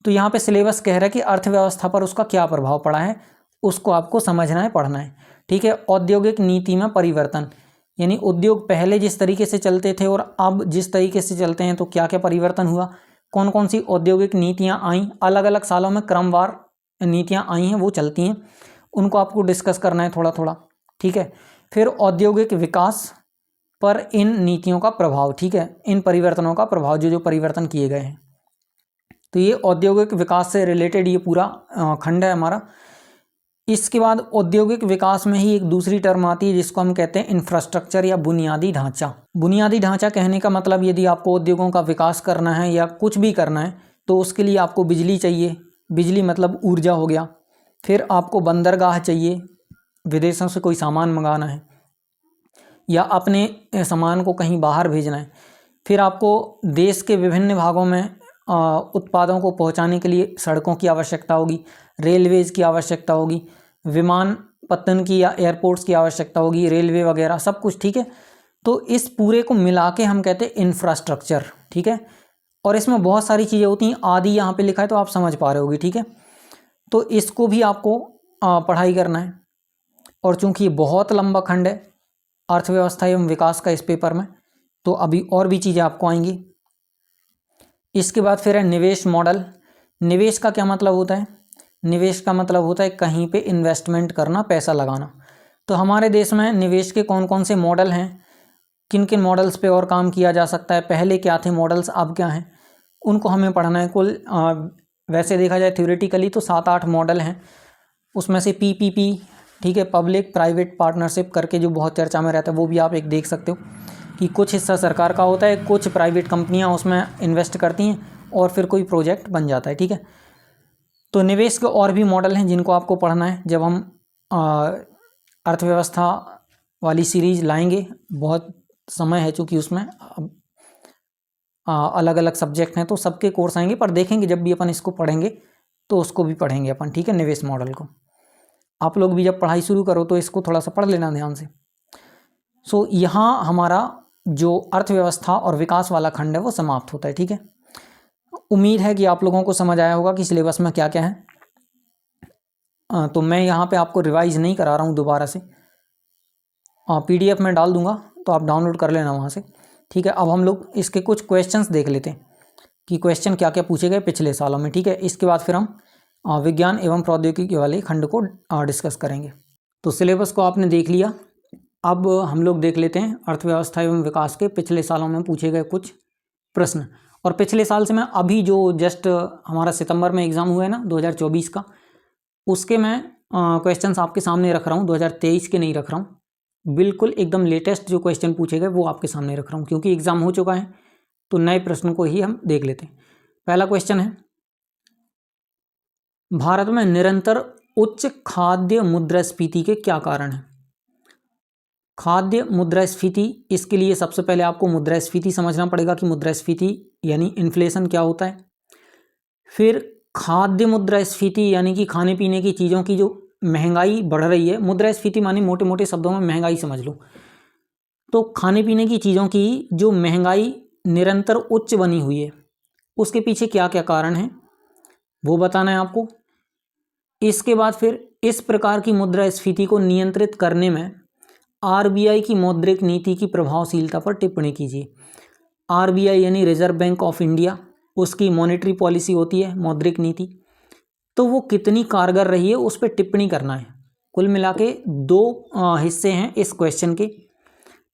तो यहाँ पे सिलेबस कह रहा है कि अर्थव्यवस्था पर उसका क्या प्रभाव पड़ा है, उसको आपको समझना है, पढ़ना है। ठीक है। औद्योगिक नीति में परिवर्तन, यानी उद्योग पहले जिस तरीके से चलते थे और अब जिस तरीके से चलते हैं तो क्या क्या परिवर्तन हुआ, कौन कौन सी औद्योगिक नीतियाँ आई, अलग अलग सालों में क्रमवार नीतियाँ आई हैं वो चलती हैं, उनको आपको डिस्कस करना है थोड़ा थोड़ा। ठीक है। फिर औद्योगिक विकास पर इन नीतियों का प्रभाव, ठीक है, इन परिवर्तनों का प्रभाव, जो जो परिवर्तन किए गए हैं। तो ये औद्योगिक विकास से रिलेटेड ये पूरा खंड है हमारा। इसके बाद औद्योगिक विकास में ही एक दूसरी टर्म आती है जिसको हम कहते हैं इंफ्रास्ट्रक्चर या बुनियादी ढांचा। बुनियादी ढांचा कहने का मतलब यदि आपको उद्योगों का विकास करना है या कुछ भी करना है तो उसके लिए आपको बिजली चाहिए, बिजली मतलब ऊर्जा हो गया। फिर आपको बंदरगाह चाहिए, विदेशों से कोई सामान मंगाना है या अपने सामान को कहीं बाहर भेजना है। फिर आपको देश के विभिन्न भागों में उत्पादों को पहुंचाने के लिए सड़कों की आवश्यकता होगी, रेलवेज की आवश्यकता होगी, विमानपत्तन की या एयरपोर्ट्स की आवश्यकता होगी, रेलवे वगैरह सब कुछ। ठीक है। तो इस पूरे को मिला के हम कहते हैं इंफ्रास्ट्रक्चर। ठीक है। और इसमें बहुत सारी चीज़ें होती हैं, आदि यहाँ पे लिखा है तो आप समझ पा रहे होगी। ठीक है। तो इसको भी आपको पढ़ाई करना है। और चूंकि बहुत लंबा खंड है अर्थव्यवस्था एवं विकास का इस पेपर में, तो अभी और भी चीज़ें आपको आएंगी। इसके बाद फिर है निवेश मॉडल। निवेश का क्या मतलब होता है? निवेश का मतलब होता है कहीं पे इन्वेस्टमेंट करना, पैसा लगाना। तो हमारे देश में निवेश के कौन कौन से मॉडल हैं, किन किन मॉडल्स पे और काम किया जा सकता है, पहले क्या थे मॉडल्स, अब क्या हैं, उनको हमें पढ़ना है। कुल वैसे देखा जाए थ्योरेटिकली तो 7-8 मॉडल हैं। उसमें से PPP, ठीक है, पब्लिक प्राइवेट पार्टनरशिप करके जो बहुत चर्चा में रहता है, वो भी आप एक देख सकते हो कि कुछ हिस्सा सरकार का होता है, कुछ प्राइवेट कंपनियां उसमें इन्वेस्ट करती हैं और फिर कोई प्रोजेक्ट बन जाता है। ठीक है। तो निवेश के और भी मॉडल हैं जिनको आपको पढ़ना है जब हम अर्थव्यवस्था वाली सीरीज लाएंगे। बहुत समय है चूँकि उसमें अलग अलग सब्जेक्ट हैं तो सबके कोर्स आएंगे, पर देखेंगे जब भी अपन इसको पढ़ेंगे तो उसको भी पढ़ेंगे अपन। ठीक है। निवेश मॉडल को आप लोग भी जब पढ़ाई शुरू करो तो इसको थोड़ा सा पढ़ लेना ध्यान से। सो यहाँ हमारा जो अर्थव्यवस्था और विकास वाला खंड है वो समाप्त होता है। ठीक है। उम्मीद है कि आप लोगों को समझ आया होगा कि सिलेबस में क्या क्या है। तो मैं यहाँ पे आपको रिवाइज नहीं करा रहा हूँ दोबारा से, PDF में डाल दूंगा तो आप डाउनलोड कर लेना वहाँ से। ठीक है। अब हम लोग इसके कुछ क्वेश्चंस देख लेते हैं कि क्वेश्चन क्या क्या पूछे गए पिछले सालों में। ठीक है। इसके बाद फिर हम विज्ञान एवं प्रौद्योगिकी वाले खंड को डिस्कस करेंगे। तो सिलेबस को आपने देख लिया, अब हम लोग देख लेते हैं अर्थव्यवस्था एवं विकास के पिछले सालों में पूछे गए कुछ प्रश्न। और पिछले साल से मैं अभी जो जस्ट हमारा सितंबर में एग्ज़ाम हुआ है ना 2024 का, उसके मैं क्वेश्चंस आपके सामने रख रहा हूँ। 2023 के नहीं रख रहा हूँ, बिल्कुल एकदम लेटेस्ट जो क्वेश्चन पूछे गए वो आपके सामने रख रहा हूँ, क्योंकि एग्ज़ाम हो चुका है तो नए प्रश्न को ही हम देख लेते हैं। पहला क्वेश्चन है, भारत में निरंतर उच्च खाद्य मुद्रास्फीति के क्या कारण हैं? खाद्य मुद्रास्फीति, इसके लिए सबसे पहले आपको मुद्रास्फीति समझना पड़ेगा कि मुद्रास्फीति यानी इन्फ्लेशन क्या होता है। फिर खाद्य मुद्रास्फीति यानी कि खाने पीने की चीज़ों की जो महंगाई बढ़ रही है। मुद्रास्फीति मानी मोटे मोटे शब्दों में महंगाई समझ लो। तो खाने पीने की चीज़ों की जो महंगाई निरंतर उच्च बनी हुई है, उसके पीछे क्या क्या कारण हैं वो बताना है आपको। इसके बाद फिर इस प्रकार की मुद्रास्फीति को नियंत्रित करने में RBI की मौद्रिक नीति की प्रभावशीलता पर टिप्पणी कीजिए। RBI यानी रिजर्व बैंक ऑफ इंडिया, उसकी मॉनेटरी पॉलिसी होती है मौद्रिक नीति, तो वो कितनी कारगर रही है उस पर टिप्पणी करना है। कुल मिला के 2 हिस्से हैं इस क्वेश्चन के।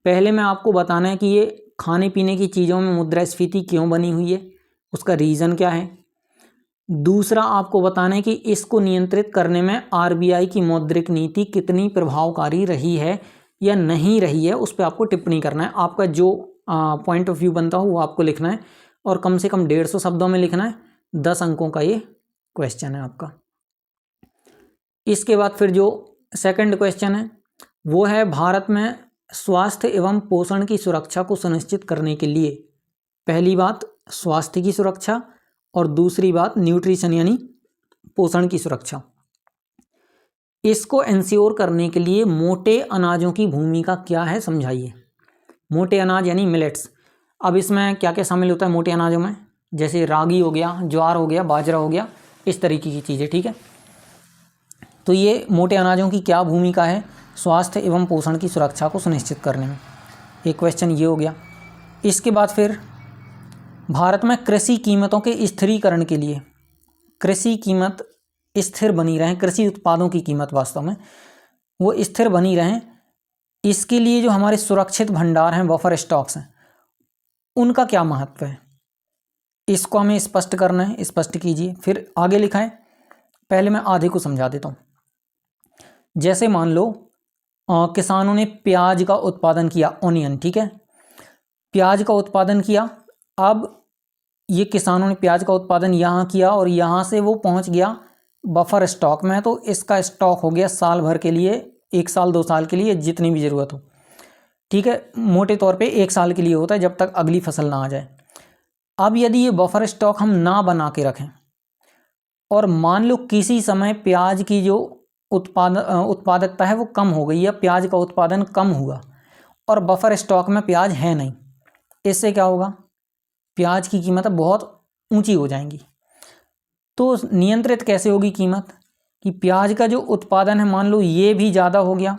पहले में आपको बताना है कि ये खाने पीने की चीज़ों में मुद्रास्फीति क्यों बनी हुई है, उसका रीज़न क्या है। दूसरा आपको बताना है कि इसको नियंत्रित करने में RBI की मौद्रिक नीति कितनी प्रभावकारी रही है या नहीं रही है, उस पर आपको टिप्पणी करना है। आपका जो पॉइंट ऑफ व्यू बनता हो वो आपको लिखना है और कम से कम 150 शब्दों में लिखना है। 10 अंकों का ये क्वेश्चन है आपका। इसके बाद फिर जो सेकंड क्वेश्चन है वो है, भारत में स्वास्थ्य एवं पोषण की सुरक्षा को सुनिश्चित करने के लिए, पहली बात स्वास्थ्य की सुरक्षा और दूसरी बात न्यूट्रिशन यानी पोषण की सुरक्षा, इसको इंश्योर करने के लिए मोटे अनाजों की भूमिका क्या है समझाइए। मोटे अनाज यानी मिलेट्स। अब इसमें क्या क्या शामिल होता है मोटे अनाजों में, जैसे रागी हो गया, ज्वार हो गया, बाजरा हो गया, इस तरीके की चीज़ें, ठीक है। तो ये मोटे अनाजों की क्या भूमिका है स्वास्थ्य एवं पोषण की सुरक्षा को सुनिश्चित करने में, एक क्वेश्चन ये हो गया। इसके बाद फिर भारत में कृषि कीमतों के स्थिरीकरण के लिए, कृषि कीमत स्थिर बनी रहें, कृषि उत्पादों की कीमत वास्तव में वो स्थिर बनी रहें, इसके लिए जो हमारे सुरक्षित भंडार हैं, बफर स्टॉक्स हैं, उनका क्या महत्व है, इसको हमें स्पष्ट करना है, स्पष्ट कीजिए। फिर आगे लिखा है, पहले मैं आधे को समझा देता हूँ। जैसे मान लो किसानों ने प्याज का उत्पादन किया, ऑनियन, ठीक है, प्याज का उत्पादन किया। अब ये किसानों ने प्याज का उत्पादन यहाँ किया और यहाँ से वो पहुँच गया बफर स्टॉक में, तो इसका स्टॉक हो गया साल भर के लिए, 1 साल 2 साल के लिए, जितनी भी ज़रूरत हो, ठीक है। मोटे तौर पे 1 साल के लिए होता है, जब तक अगली फसल ना आ जाए। अब यदि ये बफर स्टॉक हम ना बना के रखें और मान लो किसी समय प्याज की जो उत्पादकता है वो कम हो गई या प्याज का उत्पादन कम हुआ और बफर स्टॉक में प्याज है नहीं, इससे क्या होगा, प्याज की कीमत बहुत ऊंची हो जाएंगी। तो नियंत्रित कैसे होगी कीमत, कि प्याज का जो उत्पादन है मान लो ये भी ज़्यादा हो गया,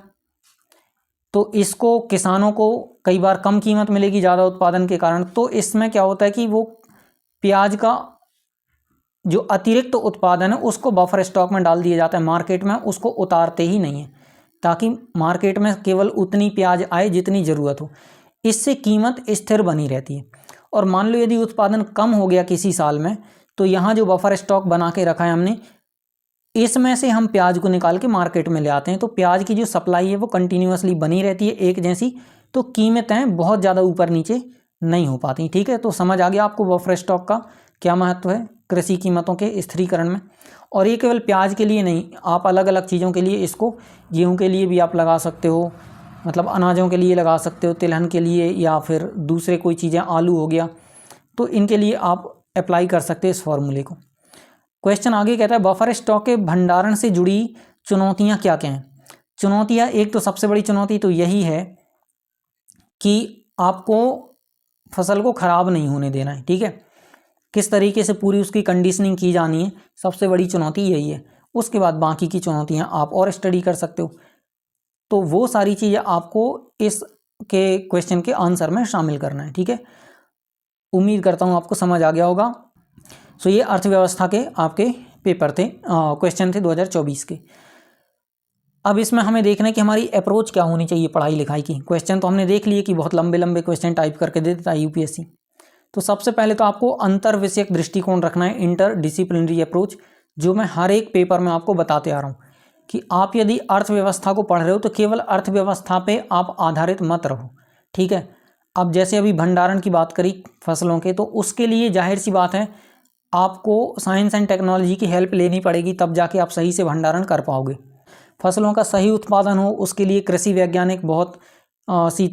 तो इसको किसानों को कई बार कम कीमत मिलेगी ज़्यादा उत्पादन के कारण। तो इसमें क्या होता है कि वो प्याज का जो अतिरिक्त उत्पादन है उसको बफर स्टॉक में डाल दिया जाता है, मार्केट में उसको उतारते ही नहीं है, ताकि मार्केट में केवल उतनी प्याज आए जितनी ज़रूरत हो। इससे कीमत स्थिर बनी रहती है। और मान लो यदि उत्पादन कम हो गया किसी साल में, तो यहाँ जो बफर स्टॉक बना के रखा है हमने, इसमें से हम प्याज को निकाल के मार्केट में ले आते हैं, तो प्याज की जो सप्लाई है वो कंटिन्यूअसली बनी रहती है एक जैसी, तो कीमतें बहुत ज़्यादा ऊपर नीचे नहीं हो पाती, ठीक है। तो समझ आ गया आपको बफर स्टॉक का क्या महत्व है कृषि कीमतों के स्थिरीकरण में। और ये केवल प्याज के लिए नहीं, आप अलग अलग चीज़ों के लिए इसको, गेहूँ के लिए भी आप लगा सकते हो, मतलब अनाजों के लिए लगा सकते हो, तिलहन के लिए, या फिर दूसरे कोई चीज़ें, आलू हो गया, तो इनके लिए आप अप्लाई कर सकते हैं इस फॉर्मूले को। क्वेश्चन आगे कहता है बफर स्टॉक के भंडारण से जुड़ी चुनौतियां क्या क्या हैं। चुनौतियां, एक तो सबसे बड़ी चुनौती तो यही है कि आपको फसल को ख़राब नहीं होने देना है, ठीक है। किस तरीके से पूरी उसकी कंडीशनिंग की जानी है, सबसे बड़ी चुनौती यही है। उसके बाद बाकी की चुनौतियां आप और स्टडी कर सकते हो, तो वो सारी चीज़ें आपको इस के क्वेश्चन के आंसर में शामिल करना है, ठीक है। उम्मीद करता हूँ आपको समझ आ गया होगा। सो ये अर्थव्यवस्था के आपके पेपर थे, क्वेश्चन थे 2024 के। अब इसमें हमें देखना है कि हमारी अप्रोच क्या होनी चाहिए पढ़ाई लिखाई की। क्वेश्चन तो हमने देख लिए कि बहुत लंबे लंबे क्वेश्चन टाइप करके दे देता है यूपीएससी। तो सबसे पहले तो आपको अंतर विषयक दृष्टिकोण रखना है, इंटर डिसिप्लिनरी अप्रोच, जो मैं हर एक पेपर में आपको बताते आ रहा हूँ कि आप यदि अर्थव्यवस्था को पढ़ रहे हो तो केवल अर्थव्यवस्था पे आप आधारित मत रहो, ठीक है। अब जैसे अभी भंडारण की बात करी फसलों के, तो उसके लिए जाहिर सी बात है आपको साइंस एंड टेक्नोलॉजी की हेल्प लेनी पड़ेगी, तब जाके आप सही से भंडारण कर पाओगे। फसलों का सही उत्पादन हो उसके लिए कृषि वैज्ञानिक बहुत सी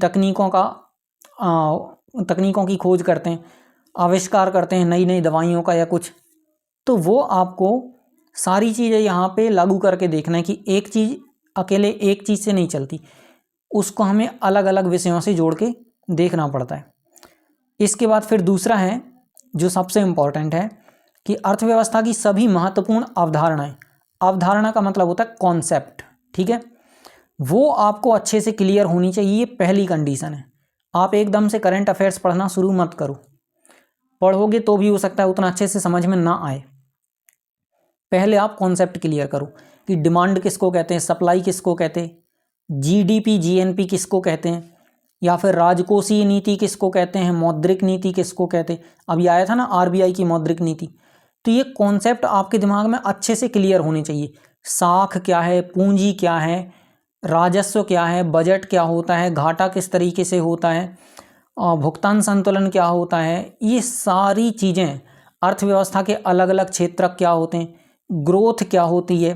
तकनीकों की खोज करते हैं, आविष्कार करते हैं नई नई दवाइयों का या कुछ, तो वो आपको सारी चीज़ें यहाँ पे लागू करके देखना है कि एक चीज़ अकेले एक चीज़ से नहीं चलती, उसको हमें अलग अलग विषयों से जोड़ के देखना पड़ता है। इसके बाद फिर दूसरा है जो सबसे इम्पॉर्टेंट है कि अर्थव्यवस्था की सभी महत्वपूर्ण अवधारणाएं, अवधारणा का मतलब होता है कॉन्सेप्ट, ठीक है, वो आपको अच्छे से क्लियर होनी चाहिए। ये पहली कंडीशन है। आप एकदम से करंट अफेयर्स पढ़ना शुरू मत करो, पढ़ोगे तो भी हो सकता है उतना अच्छे से समझ में ना आए। पहले आप कॉन्सेप्ट क्लियर करो कि डिमांड किसको कहते हैं, सप्लाई किसको कहते हैं, जीडीपी जीएनपी किसको कहते हैं, या फिर राजकोषीय नीति किसको कहते हैं, मौद्रिक नीति किसको कहते हैं। अभी आया था ना आरबीआई की मौद्रिक नीति। तो ये कॉन्सेप्ट आपके दिमाग में अच्छे से क्लियर होने चाहिए। साख क्या है, पूंजी क्या है, राजस्व क्या है, बजट क्या होता है, घाटा किस तरीके से होता है, भुगतान संतुलन क्या होता है, ये सारी चीज़ें, अर्थव्यवस्था के अलग अलग क्षेत्र क्या होते हैं, ग्रोथ क्या होती है,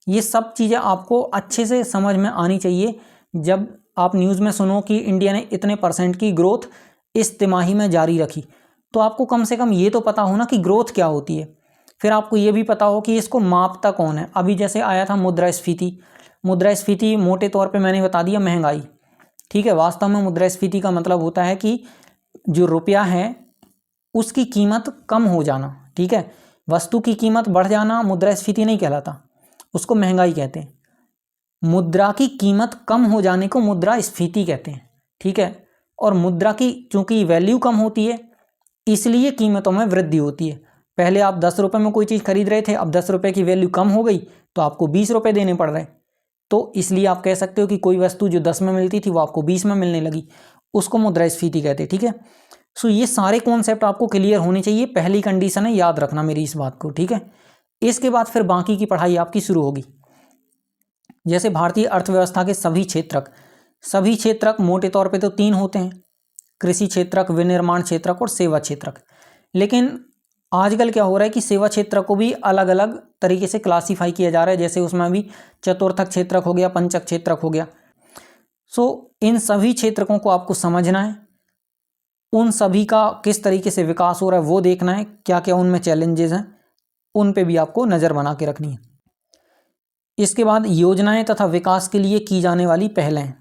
ये सब चीज़ें आपको अच्छे से समझ में आनी चाहिए। जब आप न्यूज़ में सुनो कि इंडिया ने इतने % की ग्रोथ इस तिमाही में जारी रखी, तो आपको कम से कम ये तो पता हो ना कि ग्रोथ क्या होती है। फिर आपको ये भी पता हो कि इसको मापता कौन है। अभी जैसे आया था मुद्रास्फीति, मुद्रास्फीति मोटे तौर पे मैंने बता दिया महंगाई, ठीक है। वास्तव में मुद्रास्फीति का मतलब होता है कि जो रुपया है उसकी कीमत कम हो जाना, ठीक है। वस्तु की कीमत बढ़ जाना मुद्रास्फीति नहीं कहलाता, उसको महंगाई कहते हैं। मुद्रा की कीमत कम हो जाने को मुद्रास्फीति कहते हैं, ठीक है। और मुद्रा की चूंकि वैल्यू कम होती है इसलिए कीमतों में वृद्धि होती है। पहले आप 10 रुपये में कोई चीज़ खरीद रहे थे, अब 10 रुपये की वैल्यू कम हो गई तो आपको 20 रुपये देने पड़ रहे, तो इसलिए आप कह सकते हो कि कोई वस्तु जो 10 में मिलती थी वो आपको 20 में मिलने लगी, उसको मुद्रास्फीति कहते हैं, ठीक है। सो ये सारे कॉन्सेप्ट आपको क्लियर होने चाहिए, पहली कंडीशन है, याद रखना मेरी इस बात को, ठीक है। इसके बाद फिर बाकी की पढ़ाई आपकी शुरू होगी। जैसे भारतीय अर्थव्यवस्था के सभी क्षेत्रक मोटे तौर पे तो 3 होते हैं, कृषि क्षेत्रक, विनिर्माण क्षेत्रक और सेवा क्षेत्रक। लेकिन आजकल क्या हो रहा है कि सेवा क्षेत्र को भी अलग अलग तरीके से क्लासीफाई किया जा रहा है, जैसे उसमें भी चतुर्थक क्षेत्रक हो गया, पंचक क्षेत्रक हो गया। सो इन सभी क्षेत्रकों को आपको समझना है, उन सभी का किस तरीके से विकास हो रहा है वो देखना है, क्या क्या उनमें चैलेंजेस हैं उन पे भी आपको नज़र बना के रखनी है। इसके बाद योजनाएं तथा विकास के लिए की जाने वाली पहलें।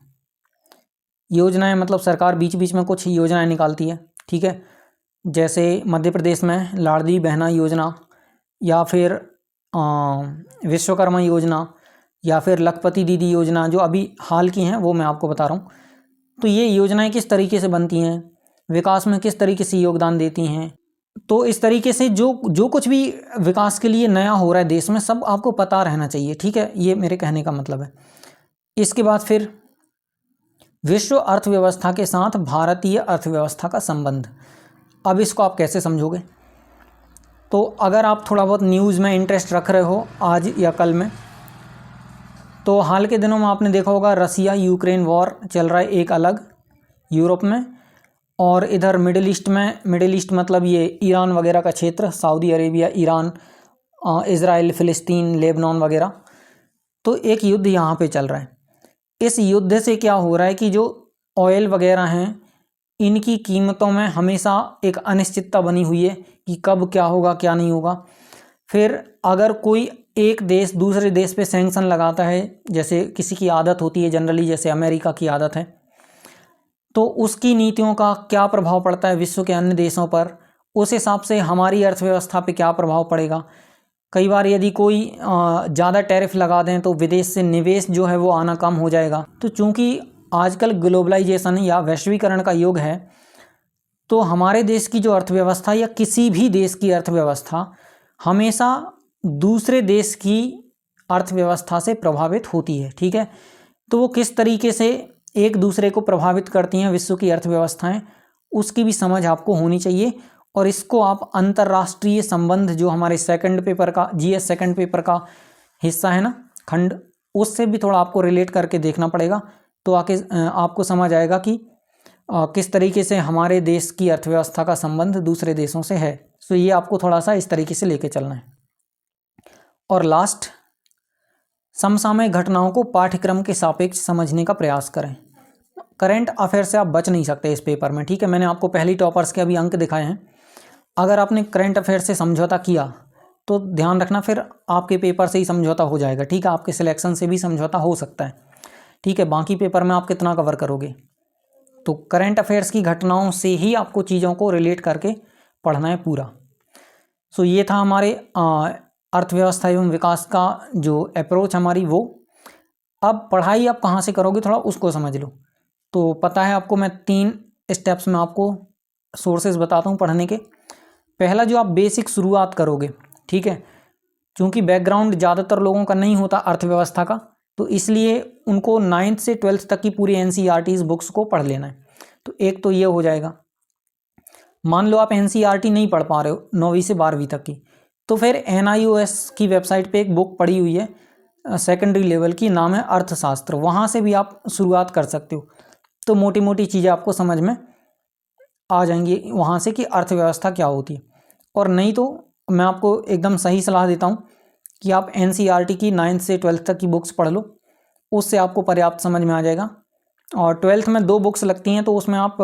योजनाएं मतलब सरकार बीच बीच में कुछ योजनाएं निकालती है, ठीक है। जैसे मध्य प्रदेश में लाडली बहना योजना, या फिर विश्वकर्मा योजना, या फिर लखपति दीदी योजना, जो अभी हाल की हैं वो मैं आपको बता रहा हूँ। तो ये योजनाएं किस तरीके से बनती हैं, विकास में किस तरीके से योगदान देती हैं, तो इस तरीके से जो कुछ भी विकास के लिए नया हो रहा है देश में सब आपको पता रहना चाहिए, ठीक है। ये मेरे कहने का मतलब है। इसके बाद फिर विश्व अर्थव्यवस्था के साथ भारतीय अर्थव्यवस्था का संबंध। अब इसको आप कैसे समझोगे? तो अगर आप थोड़ा बहुत न्यूज़ में इंटरेस्ट रख रहे हो आज या कल में, तो हाल के दिनों में आपने देखा होगा रसिया यूक्रेन वॉर चल रहा है एक अलग यूरोप में, और इधर मिडिल ईस्ट मतलब ये ईरान वगैरह का क्षेत्र, सऊदी अरेबिया, ईरान, इज़राइल, फ़िलिस्तीन, लेबनान वगैरह। तो एक युद्ध यहाँ पे चल रहा है। इस युद्ध से क्या हो रहा है कि जो ऑयल वगैरह हैं इनकी कीमतों में हमेशा एक अनिश्चितता बनी हुई है कि कब क्या होगा क्या नहीं होगा। फिर अगर कोई एक देश दूसरे देश पे सैंक्शन लगाता है, जैसे किसी की आदत होती है जनरली, जैसे अमेरिका की आदत है, तो उसकी नीतियों का क्या प्रभाव पड़ता है विश्व के अन्य देशों पर, उस हिसाब से हमारी अर्थव्यवस्था पे क्या प्रभाव पड़ेगा। कई बार यदि कोई ज़्यादा टैरिफ लगा दें तो विदेश से निवेश जो है वो आना कम हो जाएगा। तो चूँकि आजकल ग्लोबलाइजेशन या वैश्वीकरण का युग है, तो हमारे देश की जो अर्थव्यवस्था या किसी भी देश की अर्थव्यवस्था हमेशा दूसरे देश की अर्थव्यवस्था से प्रभावित होती है, ठीक है। तो वो किस तरीके से एक दूसरे को प्रभावित करती हैं विश्व की अर्थव्यवस्थाएं, उसकी भी समझ आपको होनी चाहिए। और इसको आप अंतर्राष्ट्रीय संबंध, जो हमारे सेकंड पेपर का जीएस सेकंड पेपर का हिस्सा है ना खंड, उससे भी थोड़ा आपको रिलेट करके देखना पड़ेगा, तो आपको समझ आएगा कि किस तरीके से हमारे देश की अर्थव्यवस्था का संबंध दूसरे देशों से है। तो ये आपको थोड़ा सा इस तरीके से लेके चलना है। और लास्ट, समसामयिक घटनाओं को पाठ्यक्रम के सापेक्ष समझने का प्रयास करें। करंट अफेयर से आप बच नहीं सकते इस पेपर में, ठीक है। मैंने आपको पहली टॉपर्स के अभी अंक दिखाए हैं। अगर आपने करंट अफेयर से समझौता किया तो ध्यान रखना फिर आपके पेपर से ही समझौता हो जाएगा, ठीक है। आपके सिलेक्शन से भी समझौता हो सकता है, ठीक है। बाकी पेपर में आप कितना कवर करोगे, तो करंट अफेयर्स की घटनाओं से ही आपको चीज़ों को रिलेट करके पढ़ना है पूरा। सो ये था हमारे अर्थव्यवस्था एवं विकास का जो अप्रोच हमारी वो। अब पढ़ाई आप कहाँ से करोगे थोड़ा उसको समझ लो। तो पता है आपको, मैं 3 स्टेप्स में आपको सोर्सेज बताता हूँ पढ़ने के। पहला, जो आप बेसिक शुरुआत करोगे, ठीक है। क्योंकि बैकग्राउंड ज़्यादातर लोगों का नहीं होता अर्थव्यवस्था का, तो इसलिए उनको 9th से 12th तक की पूरी NCERT बुक्स को पढ़ लेना है। तो एक तो ये हो जाएगा। मान लो आप NCERT नहीं पढ़ पा रहे हो 9वीं से 12वीं तक की, तो फिर NIOS की वेबसाइट पे एक बुक पड़ी हुई है सेकेंडरी लेवल की, नाम है अर्थशास्त्र। वहाँ से भी आप शुरुआत कर सकते हो। तो मोटी मोटी चीज़ें आपको समझ में आ जाएंगी वहाँ से कि अर्थव्यवस्था क्या होती है। और नहीं तो मैं आपको एकदम सही सलाह देता हूँ कि आप NCERT की 9th से 12th तक की बुक्स पढ़ लो, उससे आपको पर्याप्त समझ में आ जाएगा। और 12th में 2 बुक्स लगती हैं, तो उसमें आप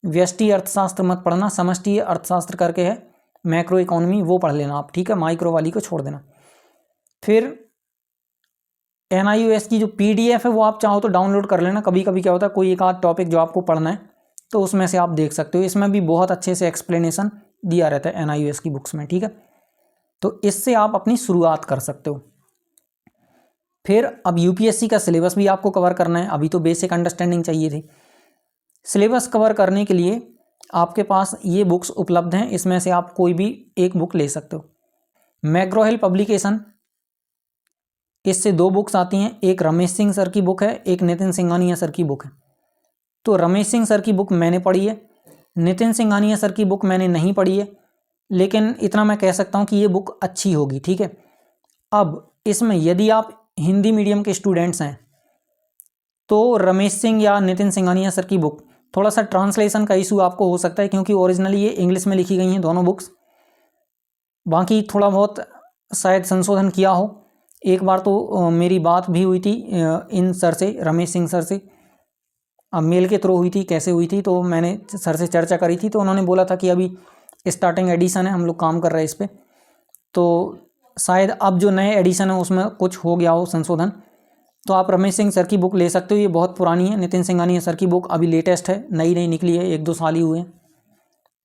व्यष्टि अर्थशास्त्र मत पढ़ना, समष्टि अर्थशास्त्र करके है, मैक्रो इकोनॉमी वो पढ़ लेना आप, ठीक है, माइक्रो वाली को छोड़ देना। फिर NIOS की जो PDF है वो आप चाहो तो डाउनलोड कर लेना। कभी कभी क्या होता है, कोई एक आध टॉपिक जो आपको पढ़ना है तो उसमें से आप देख सकते हो, इसमें भी बहुत अच्छे से एक्सप्लेनेशन दिया रहता है NIOS की बुक्स में, ठीक है। तो इससे आप अपनी शुरुआत कर सकते हो। फिर अब UPSC का सिलेबस भी आपको कवर करना है। अभी तो बेसिक अंडरस्टैंडिंग चाहिए थी। सिलेबस कवर करने के लिए आपके पास ये बुक्स उपलब्ध हैं, इसमें से आप कोई भी एक बुक ले सकते हो। मैग्रो हिल पब्लिकेशन, इससे 2 बुक्स आती हैं, एक रमेश सिंह सर की बुक है, एक नितिन सिंघानिया सर की बुक है। तो रमेश सिंह सर की बुक मैंने पढ़ी है, नितिन सिंघानिया सर की बुक मैंने नहीं पढ़ी है, लेकिन इतना मैं कह सकता हूँ कि ये बुक अच्छी होगी, ठीक है। अब इसमें यदि आप हिंदी मीडियम के स्टूडेंट्स हैं तो रमेश सिंह या नितिन सिंघानिया सर की बुक, थोड़ा सा ट्रांसलेशन का इशू आपको हो सकता है क्योंकि ओरिजिनली ये इंग्लिश में लिखी गई हैं दोनों बुक्स। बाकी थोड़ा बहुत शायद संशोधन किया हो। एक बार तो मेरी बात भी हुई थी इन सर से, रमेश सिंह सर से, अब मेल के थ्रू हुई थी, कैसे हुई थी, तो मैंने सर से चर्चा करी थी तो उन्होंने बोला था कि अभी स्टार्टिंग एडिशन है, हम लोग काम कर रहे हैं इस पर, तो शायद अब जो नए एडिशन है उसमें कुछ हो गया हो संशोधन। तो आप रमेश सिंह सर की बुक ले सकते हो, ये बहुत पुरानी है। नितिन सिंघानिया सर की बुक अभी लेटेस्ट है, नई निकली है, 1-2 साल ही हुए हैं।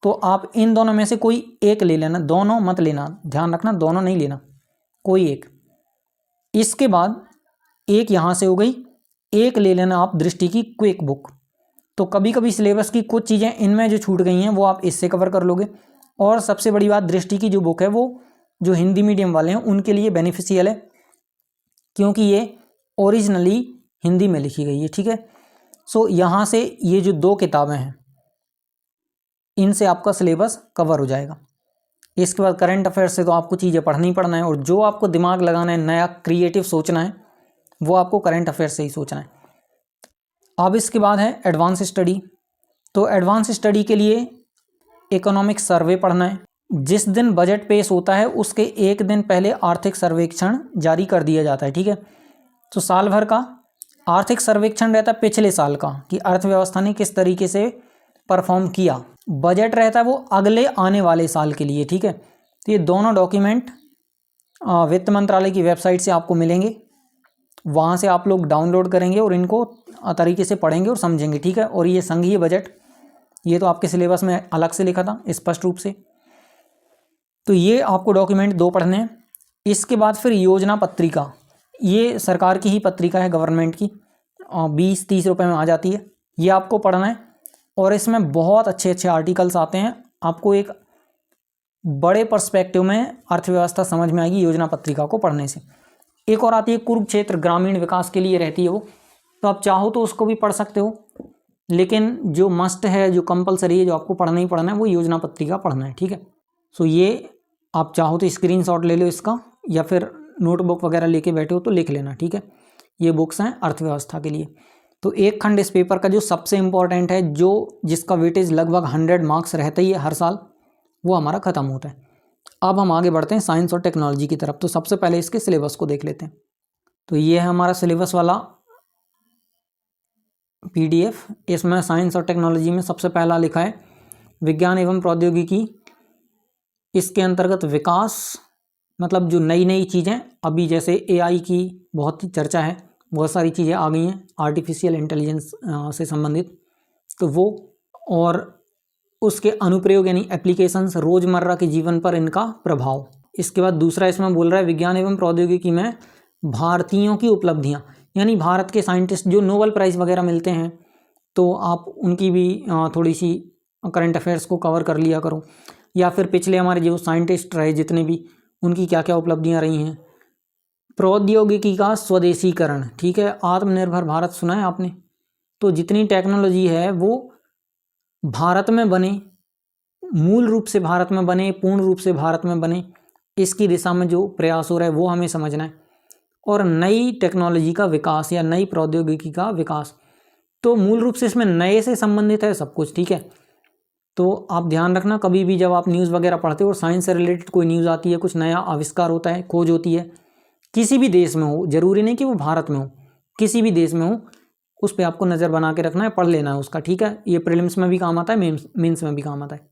तो आप इन दोनों में से कोई एक ले लेना, दोनों मत लेना, ध्यान रखना, दोनों नहीं लेना, कोई एक। इसके बाद एक यहाँ से हो गई, एक ले लेना आप दृष्टि की क्विक बुक। तो कभी कभी सिलेबस की कुछ चीज़ें इनमें जो छूट गई हैं वो आप इससे कवर कर लोगे। और सबसे बड़ी बात, दृष्टि की जो बुक है वो जो हिंदी मीडियम वाले हैं उनके लिए बेनिफिशियल है क्योंकि ये ओरिजिनली हिंदी में लिखी गई है, ठीक है। सो यहाँ से ये जो 2 किताबें हैं इनसे आपका सिलेबस कवर हो जाएगा। इसके बाद करंट अफेयर्स से तो आपको चीज़ें पढ़नी पड़ना है, और जो आपको दिमाग लगाना है, नया क्रिएटिव सोचना है, वो आपको करंट अफेयर्स से ही सोचना है। अब इसके बाद है एडवांस स्टडी। तो एडवांस स्टडी के लिए इकोनॉमिक सर्वे पढ़ना है। जिस दिन बजट पेश होता है उसके एक दिन पहले आर्थिक सर्वेक्षण जारी कर दिया जाता है, ठीक है। तो साल भर का आर्थिक सर्वेक्षण रहता है पिछले साल का, कि अर्थव्यवस्था ने किस तरीके से परफॉर्म किया। बजट रहता है वो अगले आने वाले साल के लिए, ठीक है। तो ये दोनों डॉक्यूमेंट वित्त मंत्रालय की वेबसाइट से आपको मिलेंगे, वहाँ से आप लोग डाउनलोड करेंगे और इनको तरीके से पढ़ेंगे और समझेंगे, ठीक है। और ये संघीय बजट, ये तो आपके सिलेबस में अलग से लिखा था स्पष्ट रूप से। तो ये आपको डॉक्यूमेंट 2 पढ़ने हैं। इसके बाद फिर योजना पत्रिका, ये सरकार की ही पत्रिका है, गवर्नमेंट की, 20-30 रुपये में आ जाती है, ये आपको पढ़ना है। और इसमें बहुत अच्छे अच्छे आर्टिकल्स आते हैं, आपको एक बड़े पर्सपेक्टिव में अर्थव्यवस्था समझ में आएगी योजना पत्रिका को पढ़ने से। एक और आती है कुरुक्षेत्र, ग्रामीण विकास के लिए रहती है वो, तो आप चाहो तो उसको भी पढ़ सकते हो, लेकिन जो मस्ट है, जो कंपलसरी है, जो आपको पढ़ना ही पढ़ना है, वो योजना पत्रिका पढ़ना है, ठीक है। सो ये आप चाहो तो स्क्रीनशॉट ले लो इसका, या फिर नोटबुक वगैरह लेके बैठे हो तो लिख लेना, ठीक है। ये बुक्स हैं अर्थव्यवस्था के लिए। तो एक खंड इस पेपर का जो सबसे इम्पॉर्टेंट है, जो जिसका वेटेज लगभग 100 मार्क्स रहता ही है हर साल, वो हमारा ख़त्म होता है। अब हम आगे बढ़ते हैं साइंस और टेक्नोलॉजी की तरफ। तो सबसे पहले इसके सिलेबस को देख लेते हैं। तो ये है हमारा सिलेबस वाला PDF। इसमें साइंस और टेक्नोलॉजी में सबसे पहला लिखा है विज्ञान एवं प्रौद्योगिकी। इसके अंतर्गत विकास, मतलब जो नई नई चीज़ें, अभी जैसे AI की बहुत ही चर्चा है, बहुत सारी चीज़ें आ गई हैं आर्टिफिशियल इंटेलिजेंस से संबंधित, तो वो, और उसके अनुप्रयोग यानी एप्लीकेशंस, रोज़मर्रा के जीवन पर इनका प्रभाव। इसके बाद दूसरा इसमें बोल रहा है विज्ञान एवं प्रौद्योगिकी में भारतीयों की उपलब्धियाँ, यानी भारत के साइंटिस्ट जो नोबेल प्राइज़ वगैरह मिलते हैं, तो आप उनकी भी थोड़ी सी करंट अफेयर्स को कवर कर लिया करो, या फिर पिछले हमारे जो साइंटिस्ट रहे जितने भी, उनकी क्या क्या उपलब्धियाँ रही हैं। प्रौद्योगिकी का स्वदेशीकरण, ठीक है, आत्मनिर्भर भारत सुना है आपने, तो जितनी टेक्नोलॉजी है वो भारत में बने, मूल रूप से भारत में बने, पूर्ण रूप से भारत में बने, इसकी दिशा में जो प्रयास हो रहा है वो हमें समझना है। और नई टेक्नोलॉजी का विकास या नई प्रौद्योगिकी का विकास, तो मूल रूप से इसमें नए से संबंधित है सब कुछ, ठीक है। तो आप ध्यान रखना, कभी भी जब आप न्यूज़ वगैरह पढ़ते हो और साइंस से रिलेटेड कोई न्यूज़ आती है, कुछ नया आविष्कार होता है, खोज होती है, किसी भी देश में हो, जरूरी नहीं कि वो भारत में हो, किसी भी देश में हो, उस पर आपको नज़र बना के रखना है, पढ़ लेना है उसका, ठीक है। ये प्रीलिम्स में भी काम आता है, मेंस में भी काम आता है।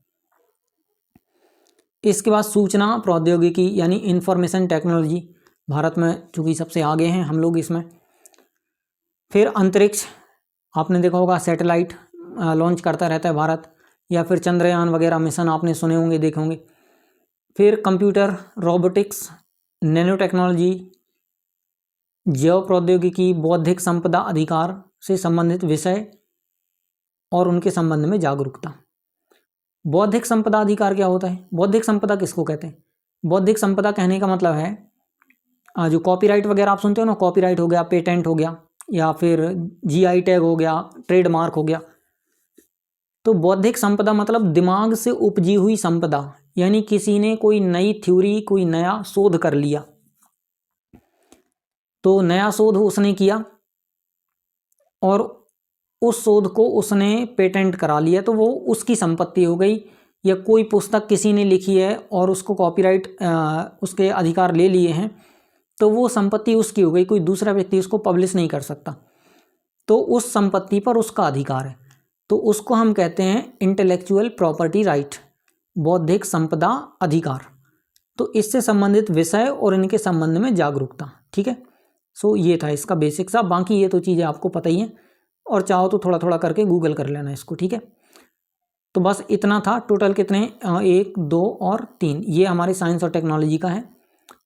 इसके बाद सूचना प्रौद्योगिकी यानी इंफॉर्मेशन टेक्नोलॉजी, भारत में चूँकि सबसे आगे हैं हम लोग इसमें। फिर अंतरिक्ष, आपने देखा होगा सैटेलाइट लॉन्च करता रहता है भारत, या फिर चंद्रयान वगैरह मिशन आपने सुने होंगे, देखे होंगे। फिर कंप्यूटर, रोबोटिक्स, नैनो टेक्नोलॉजी, जैव प्रौद्योगिकी, बौद्धिक संपदा अधिकार से संबंधित विषय और उनके संबंध में जागरूकता। बौद्धिक संपदा अधिकार क्या होता है? बौद्धिक संपदा किसको कहते हैं? बौद्धिक संपदा कहने का मतलब है जो कॉपीराइट वगैरह आप सुनते हो ना, कॉपीराइट हो गया, पेटेंट हो गया, या फिर जीआई टैग हो गया, ट्रेडमार्क हो गया। तो बौद्धिक संपदा मतलब दिमाग से उपजी हुई संपदा, यानी किसी ने कोई नई थ्योरी, कोई नया शोध कर लिया, तो नया शोध उसने किया और उस शोध को उसने पेटेंट करा लिया, तो वो उसकी संपत्ति हो गई। या कोई पुस्तक किसी ने लिखी है और उसको कॉपीराइट उसके अधिकार ले लिए हैं, तो वो संपत्ति उसकी हो गई, कोई दूसरा व्यक्ति उसको पब्लिश नहीं कर सकता, तो उस संपत्ति पर उसका अधिकार है। तो उसको हम कहते हैं इंटेलेक्चुअल प्रॉपर्टी राइट, बौद्धिक संपदा अधिकार। तो इससे संबंधित विषय और इनके संबंध में जागरूकता। ठीक है, सो ये था इसका बेसिक सा। बाकी ये तो चीज़ें आपको पता ही हैं, और चाहो तो थोड़ा थोड़ा करके गूगल कर लेना इसको। ठीक है, तो बस इतना था। टोटल कितने, 1, 2 और 3, ये हमारे साइंस और टेक्नोलॉजी का है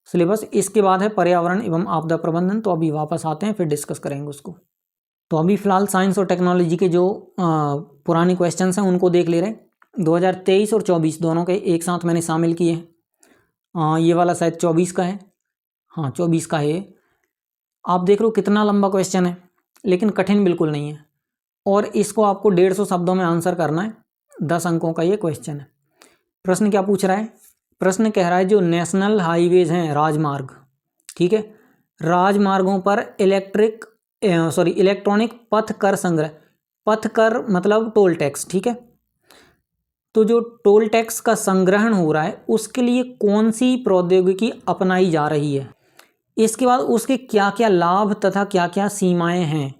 सिलेबस। इसके बाद है पर्यावरण एवं आपदा प्रबंधन, तो अभी वापस आते हैं, फिर डिस्कस करेंगे उसको। तो अभी फ़िलहाल साइंस और टेक्नोलॉजी के जो पुराने क्वेश्चंस हैं उनको देख ले रहे हैं। 2023 और 24 दोनों के एक साथ मैंने शामिल किए हैं। ये वाला शायद 24 का है, हाँ 24 का है। आप देख लो कितना लंबा क्वेश्चन है, लेकिन कठिन बिल्कुल नहीं है, और इसको आपको 150 शब्दों में आंसर करना है। 10 अंकों का ये क्वेश्चन है। प्रश्न क्या पूछ रहा है? प्रश्न कह रहा है जो नेशनल हाईवेज हैं, राजमार्ग, ठीक है, राजमार्गों पर इलेक्ट्रॉनिक पथ कर संग्रह, पथ कर मतलब टोल टैक्स, ठीक है, तो जो टोल टैक्स का संग्रहण हो रहा है उसके लिए कौन सी प्रौद्योगिकी अपनाई जा रही है, इसके बाद उसके क्या क्या लाभ तथा क्या क्या सीमाएं हैं,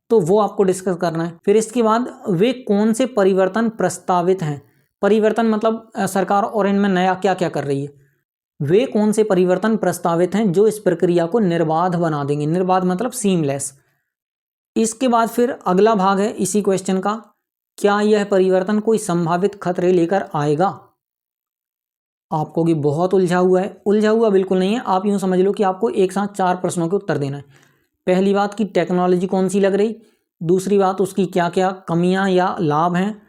तो वो आपको डिस्कस करना है। फिर इसके बाद वे कौन से परिवर्तन प्रस्तावित हैं, परिवर्तन मतलब सरकार और इनमें नया क्या क्या कर रही है, वे कौन से परिवर्तन प्रस्तावित हैं जो इस प्रक्रिया को निर्बाध बना देंगे, निर्बाध मतलब सीमलेस। इसके बाद फिर अगला भाग है इसी क्वेश्चन का, क्या यह परिवर्तन कोई संभावित खतरे लेकर आएगा। आपको भी बहुत उलझा हुआ है, उलझा हुआ बिल्कुल नहीं है। आप यूँ समझ लो कि आपको एक साथ 4 प्रश्नों के उत्तर देना है। पहली बात की टेक्नोलॉजी कौन सी लग रही, दूसरी बात उसकी क्या क्या कमियां या लाभ हैं,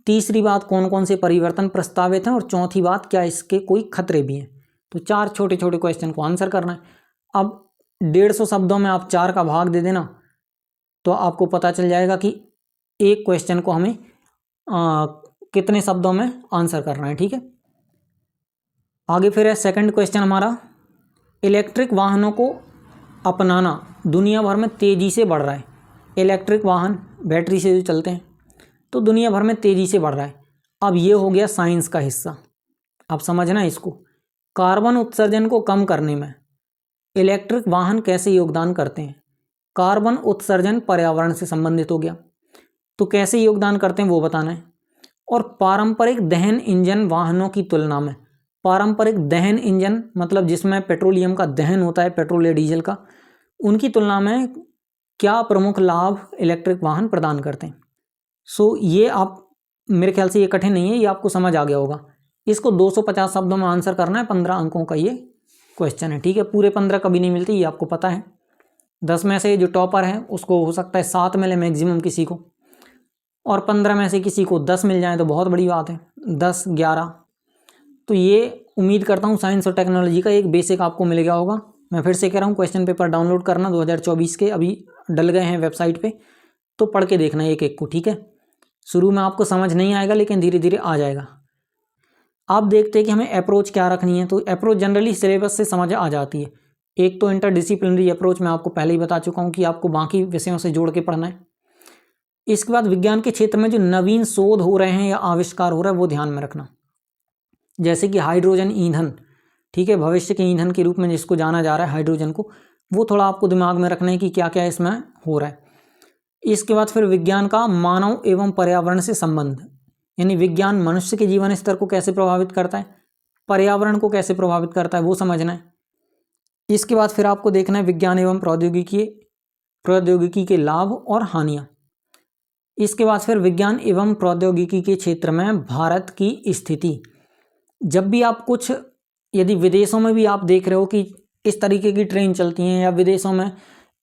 तीसरी बात कौन कौन से परिवर्तन प्रस्तावित हैं, और चौथी बात क्या इसके कोई खतरे भी हैं। तो 4 छोटे छोटे क्वेश्चन को आंसर करना है। अब 150 शब्दों में आप 4 का भाग दे देना, तो आपको पता चल जाएगा कि एक क्वेश्चन को हमें कितने शब्दों में आंसर करना है। ठीक है, आगे फिर है सेकंड क्वेश्चन हमारा, इलेक्ट्रिक वाहनों को अपनाना दुनिया भर में तेज़ी से बढ़ रहा है। इलेक्ट्रिक वाहन बैटरी से जो चलते हैं, तो दुनिया भर में तेज़ी से बढ़ रहा है। अब ये हो गया साइंस का हिस्सा, अब समझना इसको। कार्बन उत्सर्जन को कम करने में इलेक्ट्रिक वाहन कैसे योगदान करते हैं। कार्बन उत्सर्जन पर्यावरण से संबंधित हो गया, तो कैसे योगदान करते हैं वो बताना है। और पारंपरिक दहन इंजन वाहनों की तुलना में, पारंपरिक दहन इंजन मतलब जिसमें पेट्रोलियम का दहन होता है, पेट्रोल या डीजल का, उनकी तुलना में क्या प्रमुख लाभ इलेक्ट्रिक वाहन प्रदान करते हैं। सो ये आप, मेरे ख्याल से ये कठिन नहीं है, ये आपको समझ आ गया होगा। इसको 250 शब्दों में आंसर करना है। 15 अंकों का ये क्वेश्चन है। ठीक है, पूरे 15 कभी नहीं मिलते, ये आपको पता है। 10 में से जो टॉपर है उसको हो सकता है 7 मिले मैक्सिमम किसी को, और 15 में से किसी को 10 मिल जाए तो बहुत बड़ी बात है, 10, 11। तो ये उम्मीद करता हूँ साइंस और टेक्नोलॉजी का एक बेसिक आपको मिल गया होगा। मैं फिर से कह रहा हूँ, क्वेश्चन पेपर डाउनलोड करना 2024 के अभी डल गए हैं वेबसाइट पे, तो पढ़ के देखना एक एक को। ठीक है, शुरू में आपको समझ नहीं आएगा, लेकिन धीरे धीरे आ जाएगा। आप देखते हैं कि हमें अप्रोच क्या रखनी है, तो अप्रोच जनरली सिलेबस से समझ आ जाती है। एक तो इंटरडिसिप्लिनरी अप्रोच मैं आपको पहले ही बता चुका हूँ कि आपको बाकी विषयों से जोड़ के पढ़ना है। इसके बाद विज्ञान के क्षेत्र में जो नवीन शोध हो रहे हैं या आविष्कार हो रहा है वो ध्यान में रखना, जैसे कि हाइड्रोजन ईंधन, ठीक है, भविष्य के ईंधन के रूप में जिसको जाना जा रहा है हाइड्रोजन को, वो थोड़ा आपको दिमाग में रखना है कि क्या क्या इसमें हो रहा है। इसके बाद फिर विज्ञान का मानव एवं पर्यावरण से संबंध, यानी विज्ञान मनुष्य के जीवन स्तर को कैसे प्रभावित करता है, पर्यावरण को कैसे प्रभावित करता है वो समझना है। इसके बाद फिर आपको देखना है विज्ञान एवं प्रौद्योगिकी के लाभ और हानियाँ। इसके बाद फिर विज्ञान एवं प्रौद्योगिकी के क्षेत्र में भारत की स्थिति। जब भी आप कुछ, यदि विदेशों में भी आप देख रहे हो कि इस तरीके की ट्रेन चलती हैं या विदेशों में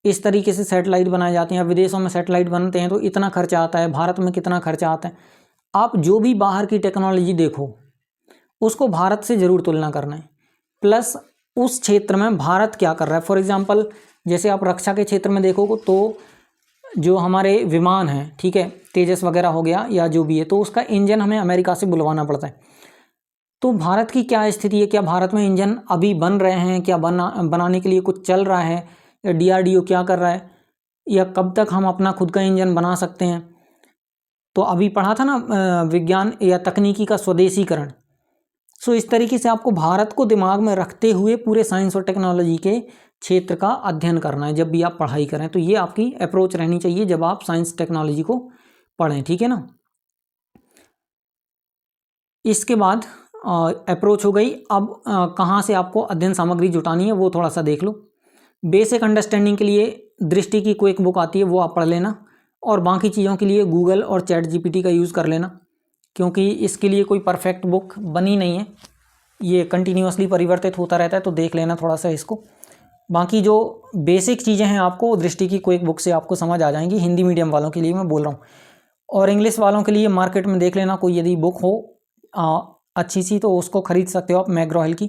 इस तरीके से सैटेलाइट बनाए जाते हैं या विदेशों में सैटेलाइट बनते हैं तो इतना खर्चा आता है, भारत में कितना खर्चा आता है, आप जो भी बाहर की टेक्नोलॉजी देखो उसको भारत से ज़रूर तुलना करना है, प्लस उस क्षेत्र में भारत क्या कर रहा है। फॉर एग्जांपल जैसे आप रक्षा के क्षेत्र में देखोगे तो जो हमारे विमान हैं, ठीक है, तेजस वगैरह हो गया या जो भी है, तो उसका इंजन हमें अमेरिका से बुलवाना पड़ता है। तो भारत की क्या स्थिति है, क्या भारत में इंजन अभी बन रहे हैं, क्या बनाने के लिए कुछ चल रहा है, या DRDO क्या कर रहा है, या कब तक हम अपना खुद का इंजन बना सकते हैं। तो अभी पढ़ा था ना विज्ञान या तकनीकी का स्वदेशीकरण। सो इस तरीके से आपको भारत को दिमाग में रखते हुए पूरे साइंस और टेक्नोलॉजी के क्षेत्र का अध्ययन करना है जब भी आप पढ़ाई करें। तो ये आपकी अप्रोच रहनी चाहिए जब आप साइंस टेक्नोलॉजी को पढ़ें, ठीक है ना। इसके बाद अप्रोच हो गई। अब कहाँ से आपको अध्ययन सामग्री जुटानी है वो थोड़ा सा देख लो। बेसिक अंडरस्टैंडिंग के लिए दृष्टि की कोई एक बुक आती है वो आप पढ़ लेना, और बाकी चीज़ों के लिए गूगल और ChatGPT का यूज़ कर लेना, क्योंकि इसके लिए कोई परफेक्ट बुक बनी नहीं है, ये कंटिन्यूअसली परिवर्तित होता रहता है। तो देख लेना थोड़ा सा इसको। बाकी जो बेसिक चीज़ें हैं आपको दृष्टि की कोई एक बुक से आपको समझ आ जाएंगी। हिंदी मीडियम वालों के लिए मैं बोल रहा हूँ, और इंग्लिश वालों के लिए मार्केट में देख लेना कोई यदि बुक हो अच्छी सी तो उसको खरीद सकते हो आप, मैग्रो-हिल की।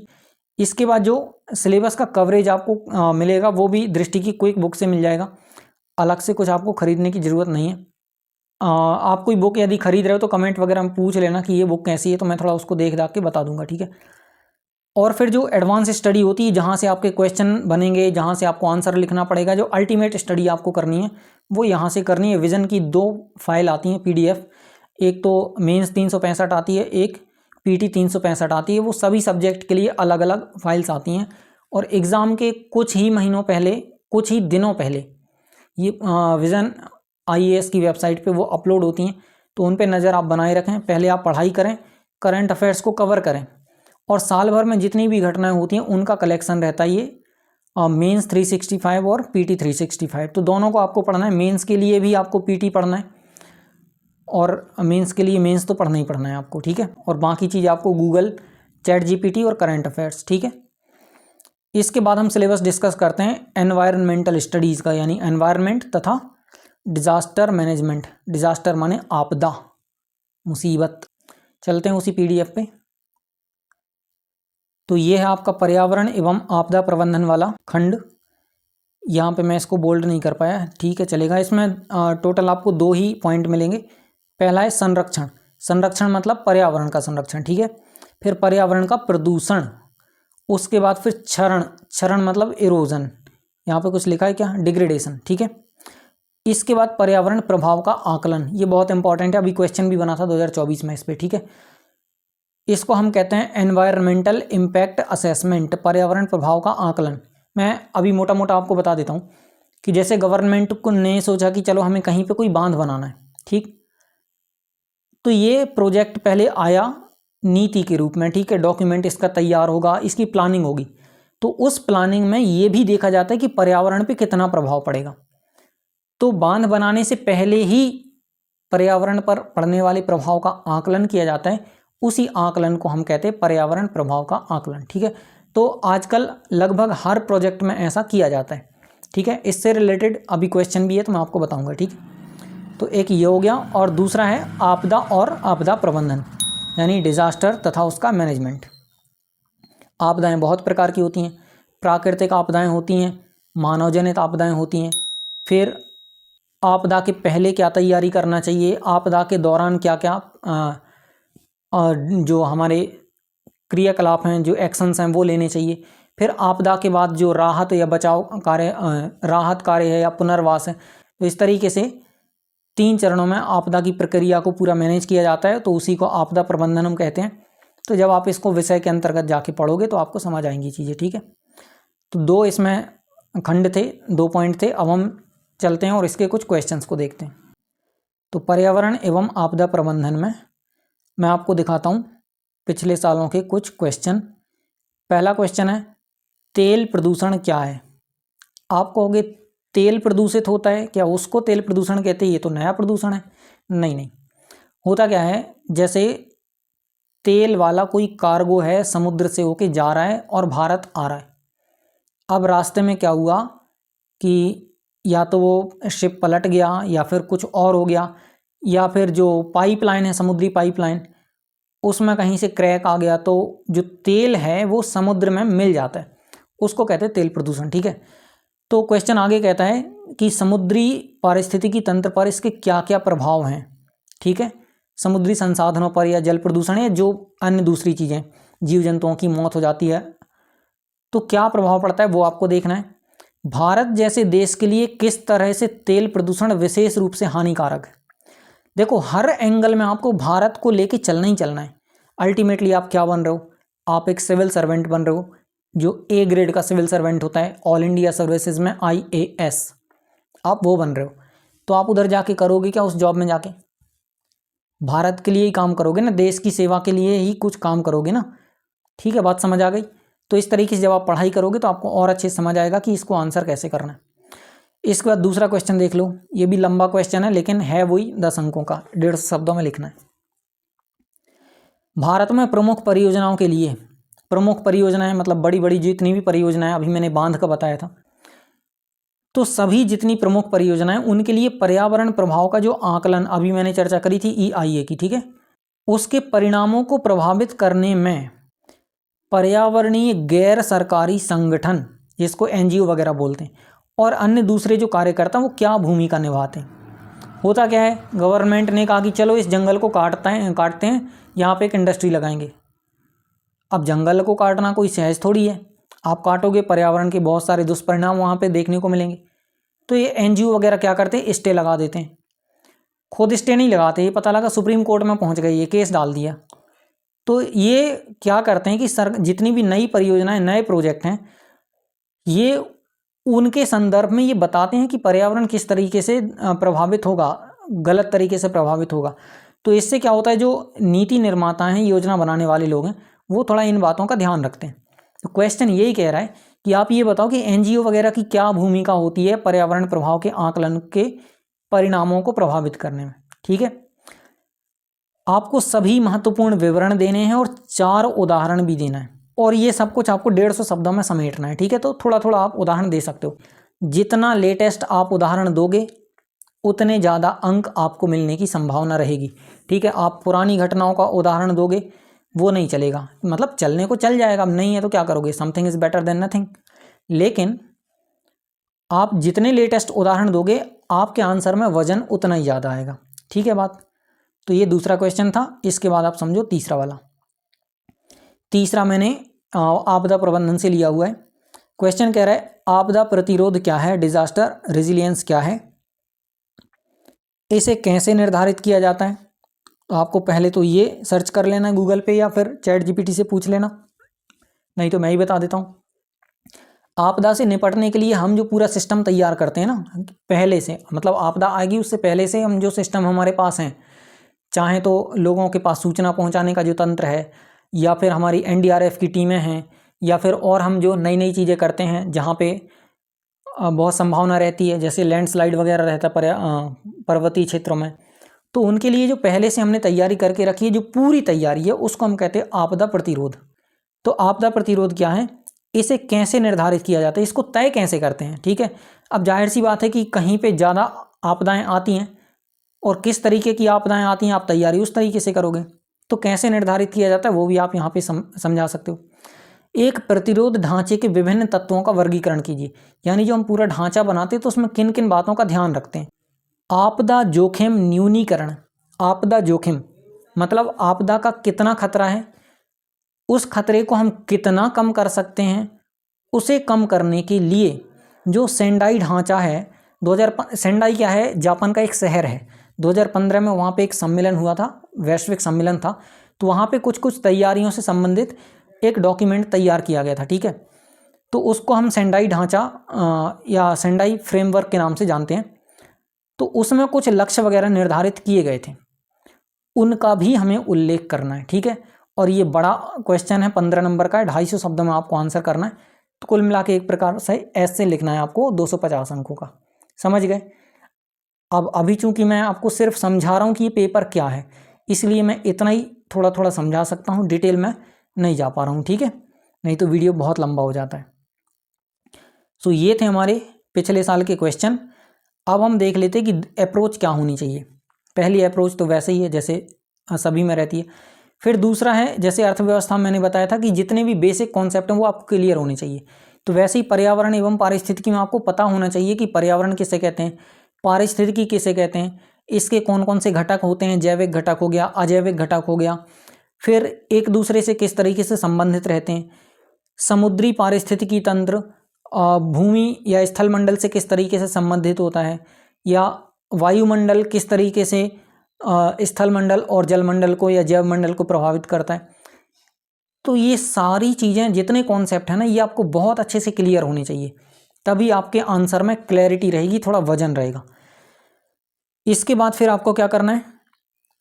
इसके बाद जो सिलेबस का कवरेज आपको मिलेगा वो भी दृष्टि की क्विक बुक से मिल जाएगा, अलग से कुछ आपको खरीदने की ज़रूरत नहीं है। आप कोई बुक यदि खरीद रहे हो तो कमेंट वगैरह में पूछ लेना कि ये बुक कैसी है, तो मैं थोड़ा उसको देख के बता दूंगा, ठीक है। और फिर जो एडवांस स्टडी होती है जहाँ से आपके क्वेश्चन बनेंगे, जहाँ से आपको आंसर लिखना पड़ेगा, जो अल्टीमेट स्टडी आपको करनी है वो यहाँ से करनी है। विजन की 2 फाइल आती हैं PDF, एक तो मेंस 365 आती है, एक PT 365 आती है। वो सभी सब्जेक्ट के लिए अलग अलग फाइल्स आती हैं, और एग्ज़ाम के कुछ ही महीनों पहले, कुछ ही दिनों पहले ये विजन IAS की वेबसाइट पे वो अपलोड होती हैं। तो उन पे नज़र आप बनाए रखें। पहले आप पढ़ाई करें, करंट अफेयर्स को कवर करें, और साल भर में जितनी भी घटनाएं होती हैं उनका कलेक्शन रहता है ये मेंस 365 और PT 365। तो दोनों को आपको पढ़ना है। मेंस के लिए भी आपको PT पढ़ना है, और मेंस के लिए मेंस तो पढ़ना ही पढ़ना है आपको, ठीक है। और बाकी चीज़ आपको गूगल, ChatGPT और करंट अफेयर्स, ठीक है। इसके बाद हम सिलेबस डिस्कस करते हैं एनवायरमेंटल स्टडीज़ का, यानी एनवायरनमेंट तथा डिज़ास्टर मैनेजमेंट। डिज़ास्टर माने आपदा, मुसीबत। चलते हैं उसी PDF पे। तो ये है आपका पर्यावरण एवं आपदा प्रबंधन वाला खंड। यहाँ पे मैं इसको बोल्ड नहीं कर पाया, ठीक है, चलेगा। इसमें टोटल आपको 2 ही पॉइंट मिलेंगे। पहला है संरक्षण। संरक्षण मतलब पर्यावरण का संरक्षण, ठीक है। फिर पर्यावरण का प्रदूषण। उसके बाद फिर क्षरण। क्षरण मतलब इरोजन, यहाँ पे कुछ लिखा है क्या, डिग्रेडेशन, ठीक है। इसके बाद पर्यावरण प्रभाव का आकलन। ये बहुत इंपॉर्टेंट है, अभी क्वेश्चन भी बना था 2024 में इस पर, ठीक है। इसको हम कहते हैं एनवायरमेंटल इम्पैक्ट असेसमेंट, पर्यावरण प्रभाव का आकलन। मैं अभी मोटा मोटा आपको बता देता हूँ कि जैसे गवर्नमेंट को ने सोचा कि चलो हमें कहीं पे कोई बांध बनाना है, ठीक। तो ये प्रोजेक्ट पहले आया नीति के रूप में, ठीक है, डॉक्यूमेंट इसका तैयार होगा, इसकी प्लानिंग होगी। तो उस प्लानिंग में ये भी देखा जाता है कि पर्यावरण पे कितना प्रभाव पड़ेगा। तो बांध बनाने से पहले ही पर्यावरण पर पड़ने वाले प्रभाव का आकलन किया जाता है। उसी आकलन को हम कहते हैं पर्यावरण प्रभाव का आकलन, ठीक है। तो आजकल लगभग हर प्रोजेक्ट में ऐसा किया जाता है, ठीक है। इससे रिलेटेड अभी क्वेश्चन भी है तो मैं आपको बताऊंगा, ठीक है। तो एक ये हो गया, और दूसरा है आपदा और आपदा प्रबंधन, यानी डिजास्टर तथा उसका मैनेजमेंट। आपदाएं बहुत प्रकार की होती हैं। प्राकृतिक आपदाएं होती हैं, मानवजनित आपदाएं होती हैं। फिर आपदा के पहले क्या तैयारी करना चाहिए, आपदा के दौरान क्या क्या जो हमारे क्रियाकलाप हैं, जो एक्शंस हैं वो लेने चाहिए। फिर आपदा के बाद जो राहत या बचाव कार्य, राहत कार्य है या पुनर्वास है, तो इस तरीके से 3 चरणों में आपदा की प्रक्रिया को पूरा मैनेज किया जाता है। तो उसी को आपदा प्रबंधन हम कहते हैं। तो जब आप इसको विषय के अंतर्गत जाके पढ़ोगे तो आपको समझ आएंगी चीज़ें, ठीक है। तो 2 इसमें खंड थे, 2 पॉइंट थे। अब हम चलते हैं और इसके कुछ क्वेश्चंस को देखते हैं। तो पर्यावरण एवं आपदा प्रबंधन में मैं आपको दिखाता हूँ पिछले सालों के कुछ क्वेश्चन। पहला क्वेश्चन है तेल प्रदूषण क्या है। आप कहोगे तेल प्रदूषित होता है क्या, उसको तेल प्रदूषण कहते हैं, ये तो नया प्रदूषण है। नहीं नहीं, होता क्या है, जैसे तेल वाला कोई कार्गो है, समुद्र से होके जा रहा है और भारत आ रहा है। अब रास्ते में क्या हुआ कि या तो वो शिप पलट गया या फिर कुछ और हो गया, या फिर जो पाइपलाइन है, समुद्री पाइपलाइन, उसमें कहीं से क्रैक आ गया, तो जो तेल है वो समुद्र में मिल जाता है, उसको कहते हैं तेल प्रदूषण। ठीक है, तो क्वेश्चन आगे कहता है कि समुद्री पारिस्थितिकी तंत्र पर इसके क्या क्या प्रभाव हैं। ठीक है, समुद्री संसाधनों पर या जल प्रदूषण या जो अन्य दूसरी चीज़ें, जीव जंतुओं की मौत हो जाती है, तो क्या प्रभाव पड़ता है वो आपको देखना है। भारत जैसे देश के लिए किस तरह से तेल प्रदूषण विशेष रूप से हानिकारक है। देखो, हर एंगल में आपको भारत को लेके चलना ही चलना है। अल्टीमेटली आप क्या बन रहे हो, आप एक सिविल सर्वेंट बन रहे हो, जो ए ग्रेड का सिविल सर्वेंट होता है ऑल इंडिया सर्विसेज में, IAS, आप वो बन रहे हो। तो आप उधर जाके करोगे क्या, उस जॉब में जाके भारत के लिए ही काम करोगे ना, देश की सेवा के लिए ही कुछ काम करोगे ना। ठीक है, बात समझ आ गई। तो इस तरीके से जब आप पढ़ाई करोगे तो आपको और अच्छे से समझ आएगा कि इसको आंसर कैसे करना है। इसके बाद दूसरा क्वेश्चन देख लो, ये भी लंबा क्वेश्चन है लेकिन है वही 10 अंकों का, 150 शब्दों में लिखना है। भारत में प्रमुख परियोजनाओं के लिए, प्रमुख परियोजनाएं मतलब बड़ी बड़ी जितनी भी परियोजनाएं, अभी मैंने बांध का बताया था, तो सभी जितनी प्रमुख परियोजनाएं उनके लिए पर्यावरण प्रभाव का जो आकलन अभी मैंने चर्चा करी थी EIA की, ठीक है, उसके परिणामों को प्रभावित करने में पर्यावरणीय गैर सरकारी संगठन, जिसको NGO वगैरह बोलते हैं, और अन्य दूसरे जो कार्यकर्ता वो क्या भूमिका निभाते हैं। होता क्या है, गवर्नमेंट ने कहा कि चलो इस जंगल को काटते हैं, यहाँ पे एक इंडस्ट्री लगाएंगे। अब जंगल को काटना कोई सहज थोड़ी है, आप काटोगे पर्यावरण के बहुत सारे दुष्परिणाम वहाँ पे देखने को मिलेंगे। तो ये NGO वगैरह क्या करते हैं, स्टे लगा देते हैं। खुद स्टे नहीं लगाते, ये पता लगा सुप्रीम कोर्ट में पहुँच गई, ये केस डाल दिया। तो ये क्या करते हैं कि जितनी भी नई परियोजनाएं, नए प्रोजेक्ट हैं, ये उनके संदर्भ में ये बताते हैं कि पर्यावरण किस तरीके से प्रभावित होगा, गलत तरीके से प्रभावित होगा। तो इससे क्या होता है, जो नीति निर्माता हैं, योजना बनाने वाले लोग हैं, वो थोड़ा इन बातों का ध्यान रखते हैं। तो क्वेश्चन यही कह रहा है कि आप ये बताओ कि NGO वगैरह की क्या भूमिका होती है पर्यावरण प्रभाव के आकलन के परिणामों को प्रभावित करने में। ठीक है, आपको सभी महत्वपूर्ण विवरण देने हैं और 4 उदाहरण भी देना है, और ये सब कुछ आपको 150 शब्दों में समेटना है। ठीक है, तो थोड़ा थोड़ा आप उदाहरण दे सकते हो। जितना लेटेस्ट आप उदाहरण दोगे उतने ज़्यादा अंक आपको मिलने की संभावना रहेगी। ठीक है, आप पुरानी घटनाओं का उदाहरण दोगे वो नहीं चलेगा, मतलब चलने को चल जाएगा, नहीं है तो क्या करोगे, something is better than nothing. लेकिन आप जितने लेटेस्ट उदाहरण दोगे आपके आंसर में वजन उतना ही ज़्यादा आएगा। ठीक है बात। तो ये दूसरा क्वेश्चन था। इसके बाद आप समझो तीसरा वाला। तीसरा मैंने आपदा प्रबंधन से लिया हुआ है। क्वेश्चन कह रहा है आपदा प्रतिरोध क्या है, डिजास्टर रेजिलियंस क्या है, इसे कैसे निर्धारित किया जाता है। तो आपको पहले तो ये सर्च कर लेना है गूगल पे या फिर ChatGPT से पूछ लेना, नहीं तो मैं ही बता देता हूँ। आपदा से निपटने के लिए हम जो पूरा सिस्टम तैयार करते हैं ना पहले से, मतलब आपदा आएगी उससे पहले से हम जो सिस्टम हमारे पास हैं, चाहे तो लोगों के पास सूचना पहुंचाने का जो तंत्र है, या फिर हमारी NDRF की टीमें हैं, या फिर और हम जो नई नई चीज़ें करते हैं जहाँ पे बहुत संभावना रहती है, जैसे लैंडस्लाइड वगैरह रहता है पर्वतीय क्षेत्रों में, तो उनके लिए जो पहले से हमने तैयारी करके रखी है, जो पूरी तैयारी है, उसको हम कहते हैं आपदा प्रतिरोध। तो आपदा प्रतिरोध क्या है, इसे कैसे निर्धारित किया जाता है, इसको तय कैसे करते हैं। ठीक है, अब जाहिर सी बात है कि कहीं पे ज़्यादा आपदाएं आती हैं और किस तरीके की आपदाएं आती हैं, आप तैयारी उस तरीके से करोगे। तो कैसे निर्धारित किया जाता है वो भी आप यहाँ पे समझा सकते हो। एक प्रतिरोध ढांचे के विभिन्न तत्वों का वर्गीकरण कीजिए, यानी जो हम पूरा ढांचा बनाते हैं तो उसमें किन किन बातों का ध्यान रखते हैं। आपदा जोखिम न्यूनीकरण, आपदा जोखिम मतलब आपदा का कितना खतरा है, उस खतरे को हम कितना कम कर सकते हैं, उसे कम करने के लिए जो सेंडाई ढांचा है, सेंडाई क्या है, जापान का एक शहर है। 2015 में वहाँ पे एक सम्मेलन हुआ था, वैश्विक सम्मेलन था, तो वहाँ पे कुछ कुछ तैयारियों से संबंधित एक डॉक्यूमेंट तैयार किया गया था। ठीक है, तो उसको हम सेंडाई ढांचा या सेंडाई फ्रेमवर्क के नाम से जानते हैं। तो उसमें कुछ लक्ष्य वगैरह निर्धारित किए गए थे, उनका भी हमें उल्लेख करना है। ठीक है, और ये बड़ा क्वेश्चन है, 15 नंबर का है, 250 शब्दों में आपको आंसर करना है। तो कुल मिला के एक प्रकार से ऐसे लिखना है आपको 250 अंकों का, समझ गए। अब अभी चूंकि मैं आपको सिर्फ समझा रहा हूँ कि ये पेपर क्या है, इसलिए मैं इतना ही थोड़ा थोड़ा समझा सकता हूँ, डिटेल में नहीं जा पा रहा हूँ, ठीक है, नहीं तो वीडियो बहुत लंबा हो जाता है। सो ये थे हमारे पिछले साल के क्वेश्चन। अब हम देख लेते हैं कि अप्रोच क्या होनी चाहिए। पहली अप्रोच तो वैसे ही है जैसे सभी में रहती है। फिर दूसरा है, जैसे अर्थव्यवस्था में मैंने बताया था कि जितने भी बेसिक कॉन्सेप्ट हैं वो आपको क्लियर होने चाहिए। तो वैसे ही पर्यावरण एवं पारिस्थितिकी में आपको पता होना चाहिए कि पर्यावरण किसे कहते हैं, पारिस्थितिकी किसे कहते हैं, इसके कौन कौन से घटक होते हैं, जैविक घटक हो गया, अजैविक घटक हो गया, फिर एक दूसरे से किस तरीके से संबंधित रहते हैं, समुद्री पारिस्थितिकी तंत्र भूमि या स्थलमंडल से किस तरीके से संबंधित होता है, या वायुमंडल किस तरीके से स्थलमंडल और जलमंडल को या जैवमंडल को प्रभावित करता है। तो ये सारी चीज़ें, जितने कॉन्सेप्ट हैं ना, ये आपको बहुत अच्छे से क्लियर होने चाहिए, तभी आपके आंसर में क्लैरिटी रहेगी, थोड़ा वजन रहेगा। इसके बाद फिर आपको क्या करना है,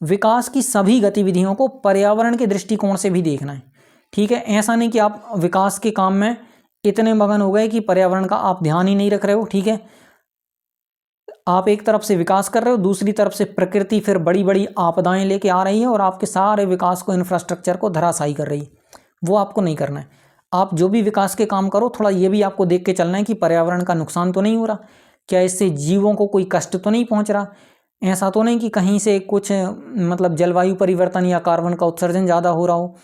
विकास की सभी गतिविधियों को पर्यावरण के दृष्टिकोण से भी देखना है, ठीक है। ऐसा नहीं कि आप विकास के काम में इतने मगन हो गए कि पर्यावरण का आप ध्यान ही नहीं रख रहे हो, ठीक है। आप एक तरफ से विकास कर रहे हो, दूसरी तरफ से प्रकृति फिर बड़ी बड़ी आपदाएं लेके आ रही है और आपके सारे विकास को, इंफ्रास्ट्रक्चर को धराशायी कर रही है। वो आपको नहीं करना है। आप जो भी विकास के काम करो, थोड़ा ये भी आपको देख के चलना है कि पर्यावरण का नुकसान तो नहीं हो रहा, क्या इससे जीवों को कोई कष्ट तो नहीं पहुंच रहा, ऐसा तो नहीं कि कहीं से कुछ मतलब जलवायु परिवर्तन या कार्बन का उत्सर्जन ज़्यादा हो रहा हो।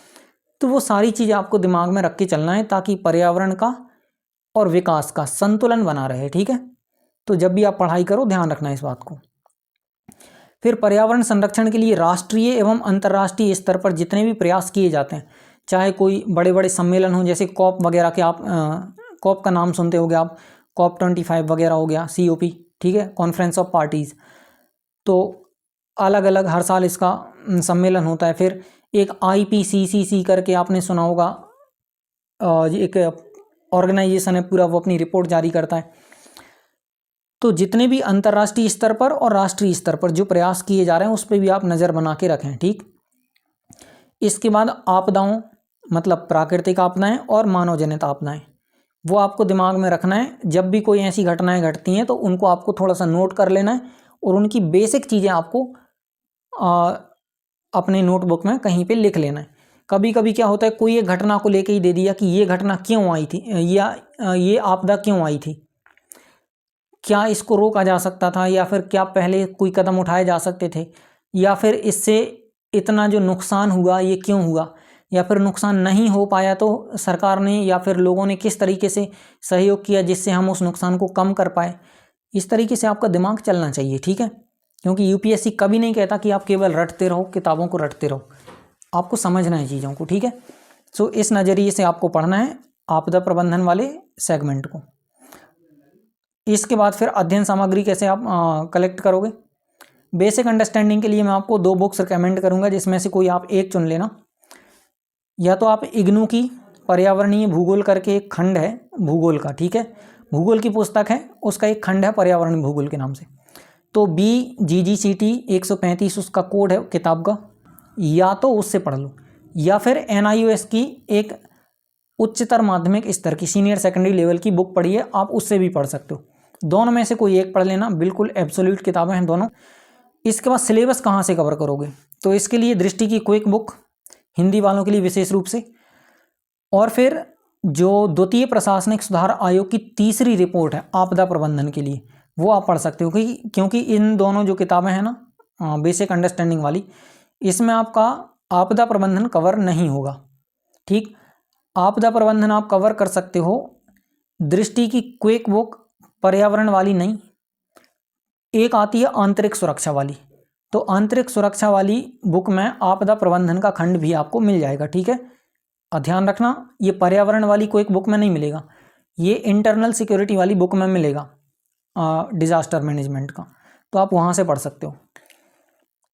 तो वो सारी चीज़ें आपको दिमाग में रख के चलना है ताकि पर्यावरण का और विकास का संतुलन बना रहे, ठीक है। तो जब भी आप पढ़ाई करो ध्यान रखना इस बात को। फिर पर्यावरण संरक्षण के लिए राष्ट्रीय एवं अंतर्राष्ट्रीय स्तर पर जितने भी प्रयास किए जाते हैं, चाहे कोई बड़े बड़े सम्मेलन हो, जैसे कॉप वगैरह के, आप कॉप का नाम सुनते होगे आप, COP 25 वगैरह हो गया, COP, ठीक है, कॉन्फ्रेंस ऑफ पार्टीज़। तो अलग अलग हर साल इसका सम्मेलन होता है। फिर एक IPCC करके आपने सुना होगा, एक ऑर्गेनाइजेशन है पूरा, वो अपनी रिपोर्ट जारी करता है। तो जितने भी अंतर्राष्ट्रीय स्तर पर और राष्ट्रीय स्तर पर जो प्रयास किए जा रहे हैं उस पर भी आप नज़र बना के रखें, ठीक। इसके बाद आपदाओं, मतलब प्राकृतिक आपदाएं और मानवजनित आपदाएं, वो आपको दिमाग में रखना है। जब भी कोई ऐसी घटनाएं घटती हैं तो उनको आपको थोड़ा सा नोट कर लेना है और उनकी बेसिक चीज़ें आपको अपने नोटबुक में कहीं पे लिख लेना है। कभी कभी क्या होता है, कोई एक घटना को लेके ही दे दिया कि ये घटना क्यों आई थी, या ये आपदा क्यों आई थी, क्या इसको रोका जा सकता था, या फिर क्या पहले कोई कदम उठाए जा सकते थे, या फिर इससे इतना जो नुकसान हुआ ये क्यों हुआ, या फिर नुकसान नहीं हो पाया तो सरकार ने या फिर लोगों ने किस तरीके से सहयोग किया जिससे हम उस नुकसान को कम कर पाए। इस तरीके से आपका दिमाग चलना चाहिए, ठीक है। क्योंकि UPSC कभी नहीं कहता कि आप केवल रटते रहो, किताबों को रटते रहो, आपको समझना है चीज़ों को, ठीक है। सो इस नज़रिए से आपको पढ़ना है आपदा प्रबंधन वाले सेगमेंट को। इसके बाद फिर अध्ययन सामग्री कैसे आप कलेक्ट करोगे। बेसिक अंडरस्टैंडिंग के लिए मैं आपको 2 बुक्स रिकमेंड करूंगा, जिसमें से कोई आप एक चुन लेना। या तो आप इग्नू की पर्यावरणीय भूगोल करके एक खंड है भूगोल का, ठीक है, भूगोल की पुस्तक है, उसका एक खंड है पर्यावरणीय भूगोल के नाम से। तो BGGCT 135 उसका कोड है किताब का, या तो उससे पढ़ लो, या फिर NIOS की एक उच्चतर माध्यमिक स्तर की सीनियर सेकेंडरी लेवल की बुक पढ़िए, आप उससे भी पढ़ सकते हो। दोनों में से कोई एक पढ़ लेना, बिल्कुल एब्सोल्यूट किताबें हैं दोनों। इसके बाद सिलेबस कहाँ से कवर करोगे, तो इसके लिए दृष्टि की क्विक बुक, हिंदी वालों के लिए विशेष रूप से, और फिर जो द्वितीय प्रशासनिक सुधार आयोग की तीसरी रिपोर्ट है आपदा प्रबंधन के लिए, वो आप पढ़ सकते हो। क्योंकि इन दोनों जो किताबें हैं ना बेसिक अंडरस्टैंडिंग वाली, इसमें आपका आपदा प्रबंधन कवर नहीं होगा, ठीक। आपदा प्रबंधन आप कवर कर सकते हो दृष्टि की क्विक बुक, पर्यावरण वाली नहीं, एक आती है आंतरिक सुरक्षा वाली। तो आंतरिक सुरक्षा वाली बुक में आपदा प्रबंधन का खंड भी आपको मिल जाएगा, ठीक है। ध्यान रखना, ये पर्यावरण वाली क्विक बुक में नहीं मिलेगा, ये इंटरनल सिक्योरिटी वाली बुक में मिलेगा डिजास्टर मैनेजमेंट का, तो आप वहाँ से पढ़ सकते हो।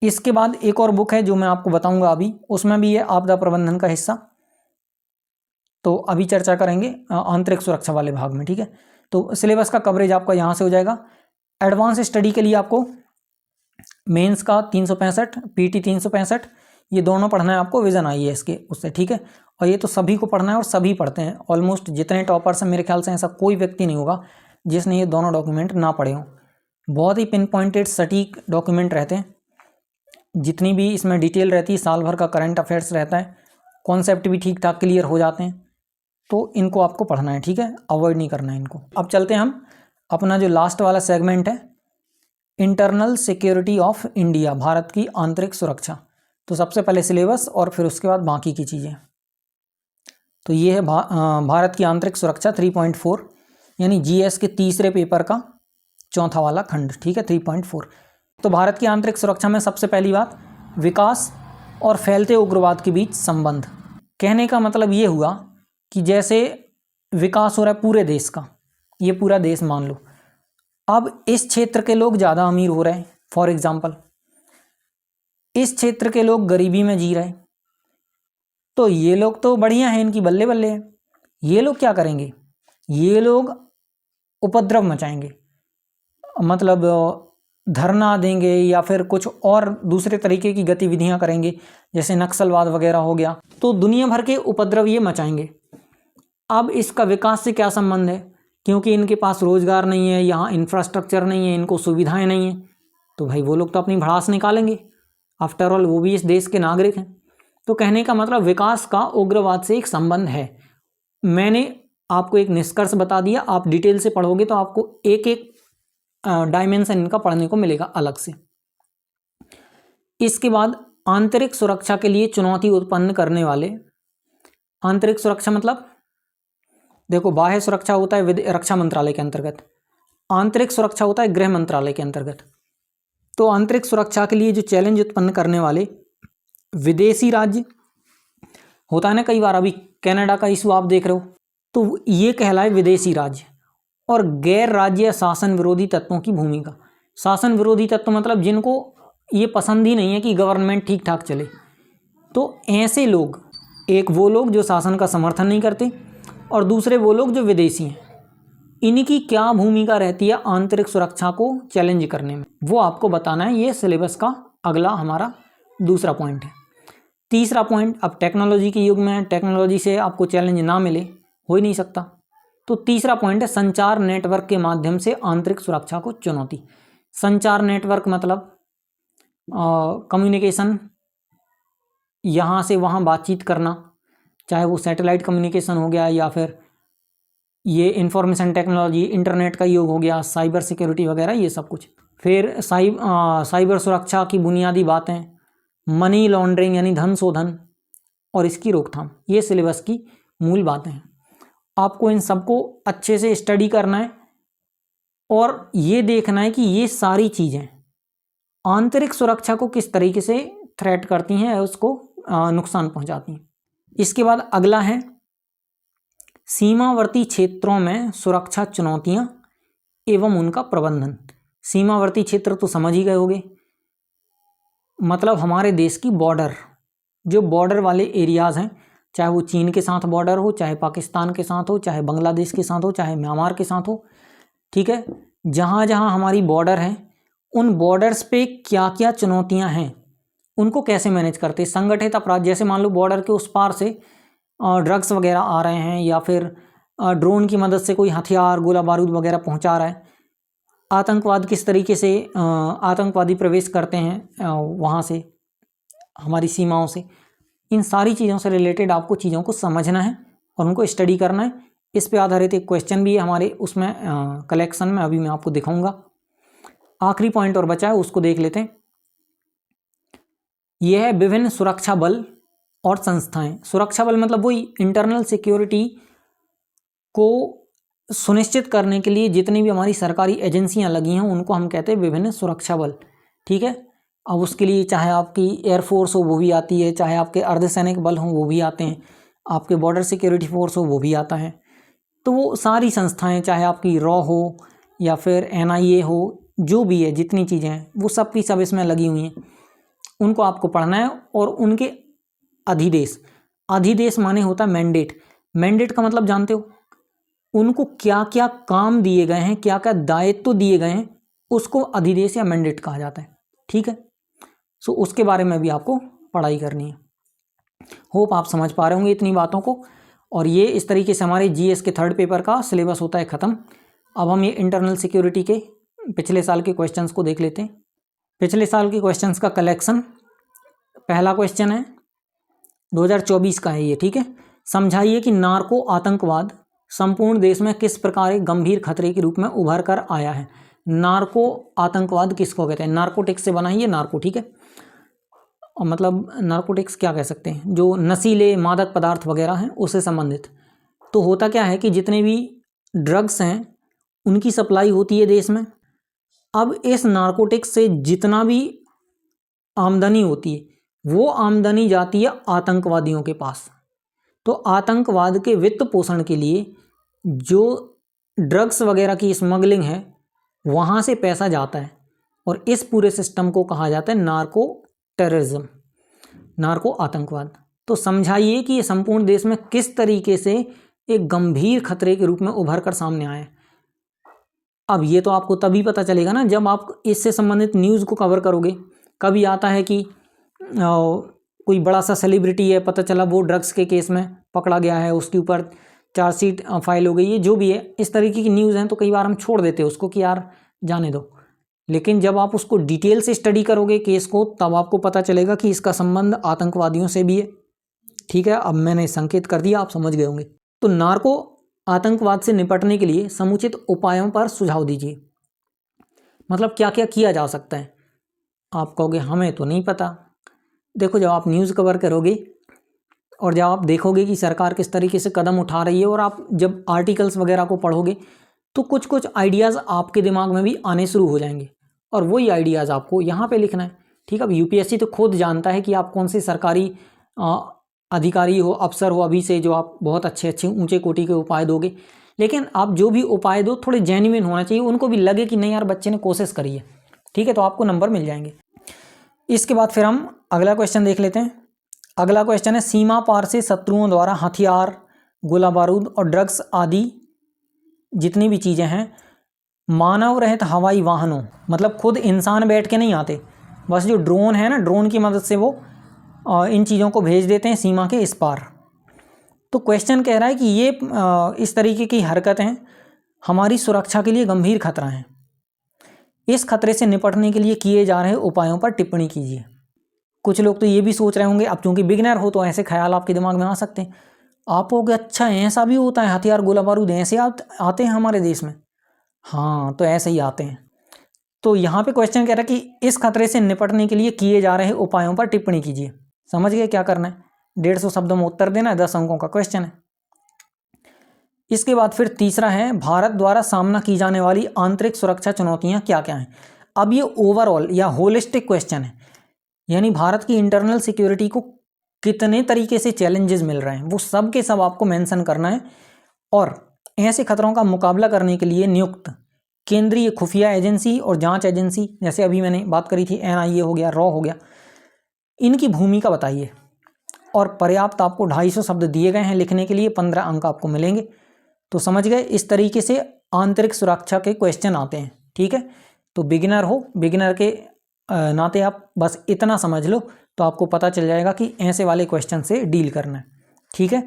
इसके बाद एक और बुक है जो मैं आपको बताऊंगा अभी, उसमें भी है आपदा प्रबंधन का हिस्सा, तो अभी चर्चा करेंगे आंतरिक सुरक्षा वाले भाग में, ठीक है। तो सिलेबस का कवरेज आपका यहाँ से हो जाएगा। एडवांस स्टडी के लिए आपको मेंस का 365, PT 365, ये दोनों पढ़ना है आपको विजन IAS के उससे, ठीक है। और ये तो सभी को पढ़ना है और सभी पढ़ते हैं, ऑलमोस्ट जितने टॉपर्स हैं मेरे ख्याल से ऐसा कोई व्यक्ति नहीं होगा जिसने ये दोनों डॉक्यूमेंट ना पढ़े हों। बहुत ही पिन पॉइंटेड सटीक डॉक्यूमेंट रहते हैं, जितनी भी इसमें डिटेल रहती है, साल भर का करंट अफेयर्स रहता है, कॉन्सेप्ट भी ठीक ठाक क्लियर हो जाते हैं, तो इनको आपको पढ़ना है, ठीक है, अवॉइड नहीं करना है इनको। अब चलते हैं हम अपना जो लास्ट वाला सेगमेंट है, internal security of India, Bharat की आंतरिक सुरक्षा। तो सबसे पहले सिलेबस और फिर उसके बाद बाकी की चीज़ें। तो ये है भारत की आंतरिक सुरक्षा 3.4, यानी GS के तीसरे पेपर का चौथा वाला खंड, ठीक है, 3.4। तो भारत की आंतरिक सुरक्षा में सबसे पहली बात, विकास और फैलते उग्रवाद के बीच संबंध। कहने का मतलब ये हुआ कि जैसे विकास हो रहा है पूरे देश का, ये पूरा देश मान लो, अब इस क्षेत्र के लोग ज़्यादा अमीर हो रहे हैं, फॉर एग्जाम्पल इस क्षेत्र के लोग गरीबी में जी रहे हैं, तो ये लोग तो बढ़िया हैं, इनकी बल्ले बल्ले हैं। ये लोग क्या करेंगे, ये लोग उपद्रव मचाएंगे, मतलब धरना देंगे या फिर कुछ और दूसरे तरीके की गतिविधियां करेंगे, जैसे नक्सलवाद वगैरह हो गया, तो दुनिया भर के उपद्रव ये मचाएंगे। अब इसका विकास से क्या संबंध है, क्योंकि इनके पास रोजगार नहीं है, यहाँ इंफ्रास्ट्रक्चर नहीं है, इनको सुविधाएं नहीं है, तो भाई वो लोग तो अपनी भड़ास निकालेंगे, आफ्टर ऑल वो भी इस देश के नागरिक हैं। तो कहने का मतलब विकास का उग्रवाद से एक संबंध है। मैंने आपको एक निष्कर्ष बता दिया, आप डिटेल से पढ़ोगे तो आपको एक एक डायमेंशन इनका पढ़ने को मिलेगा अलग से। इसके बाद आंतरिक सुरक्षा के लिए चुनौती उत्पन्न करने वाले, आंतरिक सुरक्षा मतलब देखो, बाह्य सुरक्षा होता है रक्षा मंत्रालय के अंतर्गत, आंतरिक सुरक्षा होता है गृह मंत्रालय के अंतर्गत। तो आंतरिक सुरक्षा के लिए जो चैलेंज उत्पन्न करने वाले विदेशी राज्य होता है ना, कई बार अभी कनाडा का इशू आप देख रहे हो, तो ये कहलाए विदेशी राज्य। और गैर राज्य शासन विरोधी तत्वों की भूमिका, शासन विरोधी तत्व मतलब जिनको ये पसंद ही नहीं है कि गवर्नमेंट ठीक ठाक चले, तो ऐसे लोग, एक वो लोग जो शासन का समर्थन नहीं करते और दूसरे वो लोग जो विदेशी हैं, इनकी क्या भूमिका रहती है आंतरिक सुरक्षा को चैलेंज करने में, वो आपको बताना है। ये सिलेबस का अगला हमारा दूसरा पॉइंट है। तीसरा पॉइंट, अब टेक्नोलॉजी के युग में टेक्नोलॉजी से आपको चैलेंज ना मिले, हो ही नहीं सकता, तो तीसरा पॉइंट है संचार नेटवर्क के माध्यम से आंतरिक सुरक्षा को चुनौती। संचार नेटवर्क मतलब कम्युनिकेशन, यहाँ से वहाँ बातचीत करना, चाहे वो सैटेलाइट कम्युनिकेशन हो गया या फिर ये इंफॉर्मेशन टेक्नोलॉजी, इंटरनेट का योग हो गया, साइबर सिक्योरिटी वगैरह, ये सब कुछ। फिर साइबर सुरक्षा की बुनियादी बातें, मनी लॉन्ड्रिंग यानी धन शोधन और इसकी रोकथाम, ये सिलेबस की मूल बातें हैं। आपको इन सबको अच्छे से स्टडी करना है और ये देखना है कि ये सारी चीज़ें आंतरिक सुरक्षा को किस तरीके से थ्रेट करती हैं, उसको नुकसान पहुंचाती हैं। इसके बाद अगला है सीमावर्ती क्षेत्रों में सुरक्षा चुनौतियां एवं उनका प्रबंधन। सीमावर्ती क्षेत्र तो समझ ही गए होंगे, मतलब हमारे देश की बॉर्डर, जो बॉर्डर वाले एरियाज़ हैं, चाहे वो चीन के साथ बॉर्डर हो, चाहे पाकिस्तान के साथ हो, चाहे बांग्लादेश के साथ हो, चाहे म्यांमार के साथ हो, ठीक है, जहाँ जहाँ हमारी बॉर्डर है, उन बॉर्डर्स पे क्या क्या चुनौतियाँ हैं, उनको कैसे मैनेज करते हैं। संगठित अपराध, जैसे मान लो बॉर्डर के उस पार से ड्रग्स वगैरह आ रहे हैं या फिर ड्रोन की मदद से कोई हथियार गोला बारूद वगैरह पहुंचा रहा है, आतंकवाद किस तरीके से आतंकवादी प्रवेश करते हैं वहाँ से हमारी सीमाओं से, इन सारी चीज़ों से रिलेटेड आपको चीज़ों को समझना है और उनको स्टडी करना है। इस पे आधारित एक क्वेश्चन भी है हमारे उसमें कलेक्शन में, अभी मैं आपको दिखाऊंगा। आखिरी पॉइंट और बचा है, उसको देख लेते हैं। यह है विभिन्न सुरक्षा बल और संस्थाएं। सुरक्षा बल मतलब वही इंटरनल सिक्योरिटी को सुनिश्चित करने के लिए जितनी भी हमारी सरकारी एजेंसियां लगी हैं उनको हम कहते हैं विभिन्न सुरक्षा बल, ठीक है। अब उसके लिए चाहे आपकी एयरफोर्स हो वो भी आती है, चाहे आपके अर्धसैनिक बल हों वो भी आते हैं, आपके बॉर्डर सिक्योरिटी फोर्स हो वो भी आता है। तो वो सारी संस्थाएं, चाहे आपकी रॉ हो या फिर NIA हो, जो भी है, जितनी चीज़ें हैं वो सब की सब इसमें लगी हुई हैं, उनको आपको पढ़ना है। और उनके अधिदेश, अधिदेश माने होता है मैंडेट। मैंडेट का मतलब जानते हो, उनको क्या क्या काम दिए गए हैं, क्या क्या दायित्व दिए गए हैं, उसको अधिदेश या मैंडेट कहा जाता है, ठीक है। सो उसके बारे में भी आपको पढ़ाई करनी है। होप आप समझ पा रहे होंगे इतनी बातों को। और ये इस तरीके से हमारे जीएस के थर्ड पेपर का सिलेबस होता है ख़त्म। अब हम ये इंटरनल सिक्योरिटी के पिछले साल के क्वेश्चंस को देख लेते हैं। पिछले साल के क्वेश्चंस का कलेक्शन, पहला क्वेश्चन है 2024 का है ये, ठीक है। समझाइए कि नार्को आतंकवाद संपूर्ण देश में किस प्रकार एक गंभीर खतरे के रूप में उभर कर आया है। नार्को आतंकवाद किसको कहते हैं? नार्कोटिक्स से बना ही है नार्को, ठीक है। और मतलब नार्कोटिक्स क्या कह सकते हैं, जो नशीले मादक पदार्थ वगैरह हैं उससे संबंधित। तो होता क्या है कि जितने भी ड्रग्स हैं उनकी सप्लाई होती है देश में। अब इस नार्कोटिक्स से जितना भी आमदनी होती है वो आमदनी जाती है आतंकवादियों के पास। तो आतंकवाद के वित्त पोषण के लिए जो ड्रग्स वगैरह की स्मगलिंग है वहाँ से पैसा जाता है, और इस पूरे सिस्टम को कहा जाता है नार्को टेररिज्म, नार्को आतंकवाद। तो समझाइए कि ये संपूर्ण देश में किस तरीके से एक गंभीर खतरे के रूप में उभर कर सामने आया है। अब ये तो आपको तभी पता चलेगा ना जब आप इससे संबंधित न्यूज़ को कवर करोगे। कभी आता है कि कोई बड़ा सा सेलिब्रिटी है, पता चला वो ड्रग्स के केस में पकड़ा गया है, उसके ऊपर चार्जशीट फाइल हो गई है, जो भी है इस तरीके की न्यूज़ हैं, तो कई बार हम छोड़ देते हैं उसको कि यार जाने दो। लेकिन जब आप उसको डिटेल से स्टडी करोगे केस को, तब आपको पता चलेगा कि इसका संबंध आतंकवादियों से भी है, ठीक है। अब मैंने संकेत कर दिया, आप समझ गए होंगे। तो नार्को आतंकवाद से निपटने के लिए समुचित उपायों पर सुझाव दीजिए। मतलब क्या क्या किया जा सकता है। आप कहोगे हमें तो नहीं पता। देखो, जब आप न्यूज़ कवर करोगे और जब आप देखोगे कि सरकार किस तरीके से कदम उठा रही है, और आप जब आर्टिकल्स वगैरह को पढ़ोगे तो कुछ कुछ आइडियाज़ आपके दिमाग में भी आने शुरू हो जाएंगे, और वही आइडियाज़ आपको यहाँ पे लिखना है, ठीक है। अब यूपीएससी तो खुद जानता है कि आप कौन से सरकारी अधिकारी हो, अफसर हो अभी से, जो आप बहुत अच्छे अच्छे ऊंचे कोटि के उपाय दोगे। लेकिन आप जो भी उपाय दो थोड़े जेन्युइन होना चाहिए, उनको भी लगे कि नहीं यार बच्चे ने कोशिश करी है, ठीक है। तो आपको नंबर मिल जाएंगे। इसके बाद फिर हम अगला क्वेश्चन देख लेते हैं। अगला क्वेश्चन है, सीमा पार से शत्रुओं द्वारा हथियार, गोला बारूद और ड्रग्स आदि जितनी भी चीज़ें हैं मानव रहित हवाई वाहनों, मतलब खुद इंसान बैठ के नहीं आते, बस जो ड्रोन है ना, ड्रोन की मदद से वो इन चीज़ों को भेज देते हैं सीमा के इस पार। तो क्वेश्चन कह रहा है कि ये इस तरीके की हरकतें हमारी सुरक्षा के लिए गंभीर खतरा हैं। इस खतरे से निपटने के लिए किए जा रहे उपायों पर टिप्पणी कीजिए। कुछ लोग तो ये भी सोच रहे होंगे, अब क्योंकि बिगिनर हो तो ऐसे ख्याल आपके दिमाग में आ सकते हैं। आप कहोगे अच्छा ऐसा भी होता है, हथियार गोला बारूद ऐसे आते हैं हमारे देश में? हाँ, तो ऐसे ही आते हैं। तो यहाँ पे क्वेश्चन कह रहा है कि इस खतरे से निपटने के लिए किए जा रहे उपायों पर टिप्पणी कीजिए। समझ गए क्या करना है? 150 शब्दों में उत्तर देना है, 10 अंकों का क्वेश्चन है। इसके बाद फिर तीसरा है, भारत द्वारा सामना की जाने वाली आंतरिक सुरक्षा चुनौतियां क्या क्या हैं। अब ये ओवरऑल या होलिस्टिक क्वेश्चन है, यानी भारत की इंटरनल सिक्योरिटी को कितने तरीके से चैलेंजेस मिल रहे हैं वो सब के सब आपको मेंशन करना है। और ऐसे खतरों का मुकाबला करने के लिए नियुक्त केंद्रीय खुफिया एजेंसी और जांच एजेंसी, जैसे अभी मैंने बात करी थी एनआईए हो गया, रॉ हो गया, इनकी भूमिका बताइए। और पर्याप्त आपको 250 शब्द दिए गए हैं लिखने के लिए, 15 अंक आपको मिलेंगे। तो समझ गए, इस तरीके से आंतरिक सुरक्षा के क्वेश्चन आते हैं, ठीक है। तो बिगिनर हो, बिगिनर के नाते आप बस इतना समझ लो तो आपको पता चल जाएगा कि ऐसे वाले क्वेश्चन से डील करना है, ठीक है।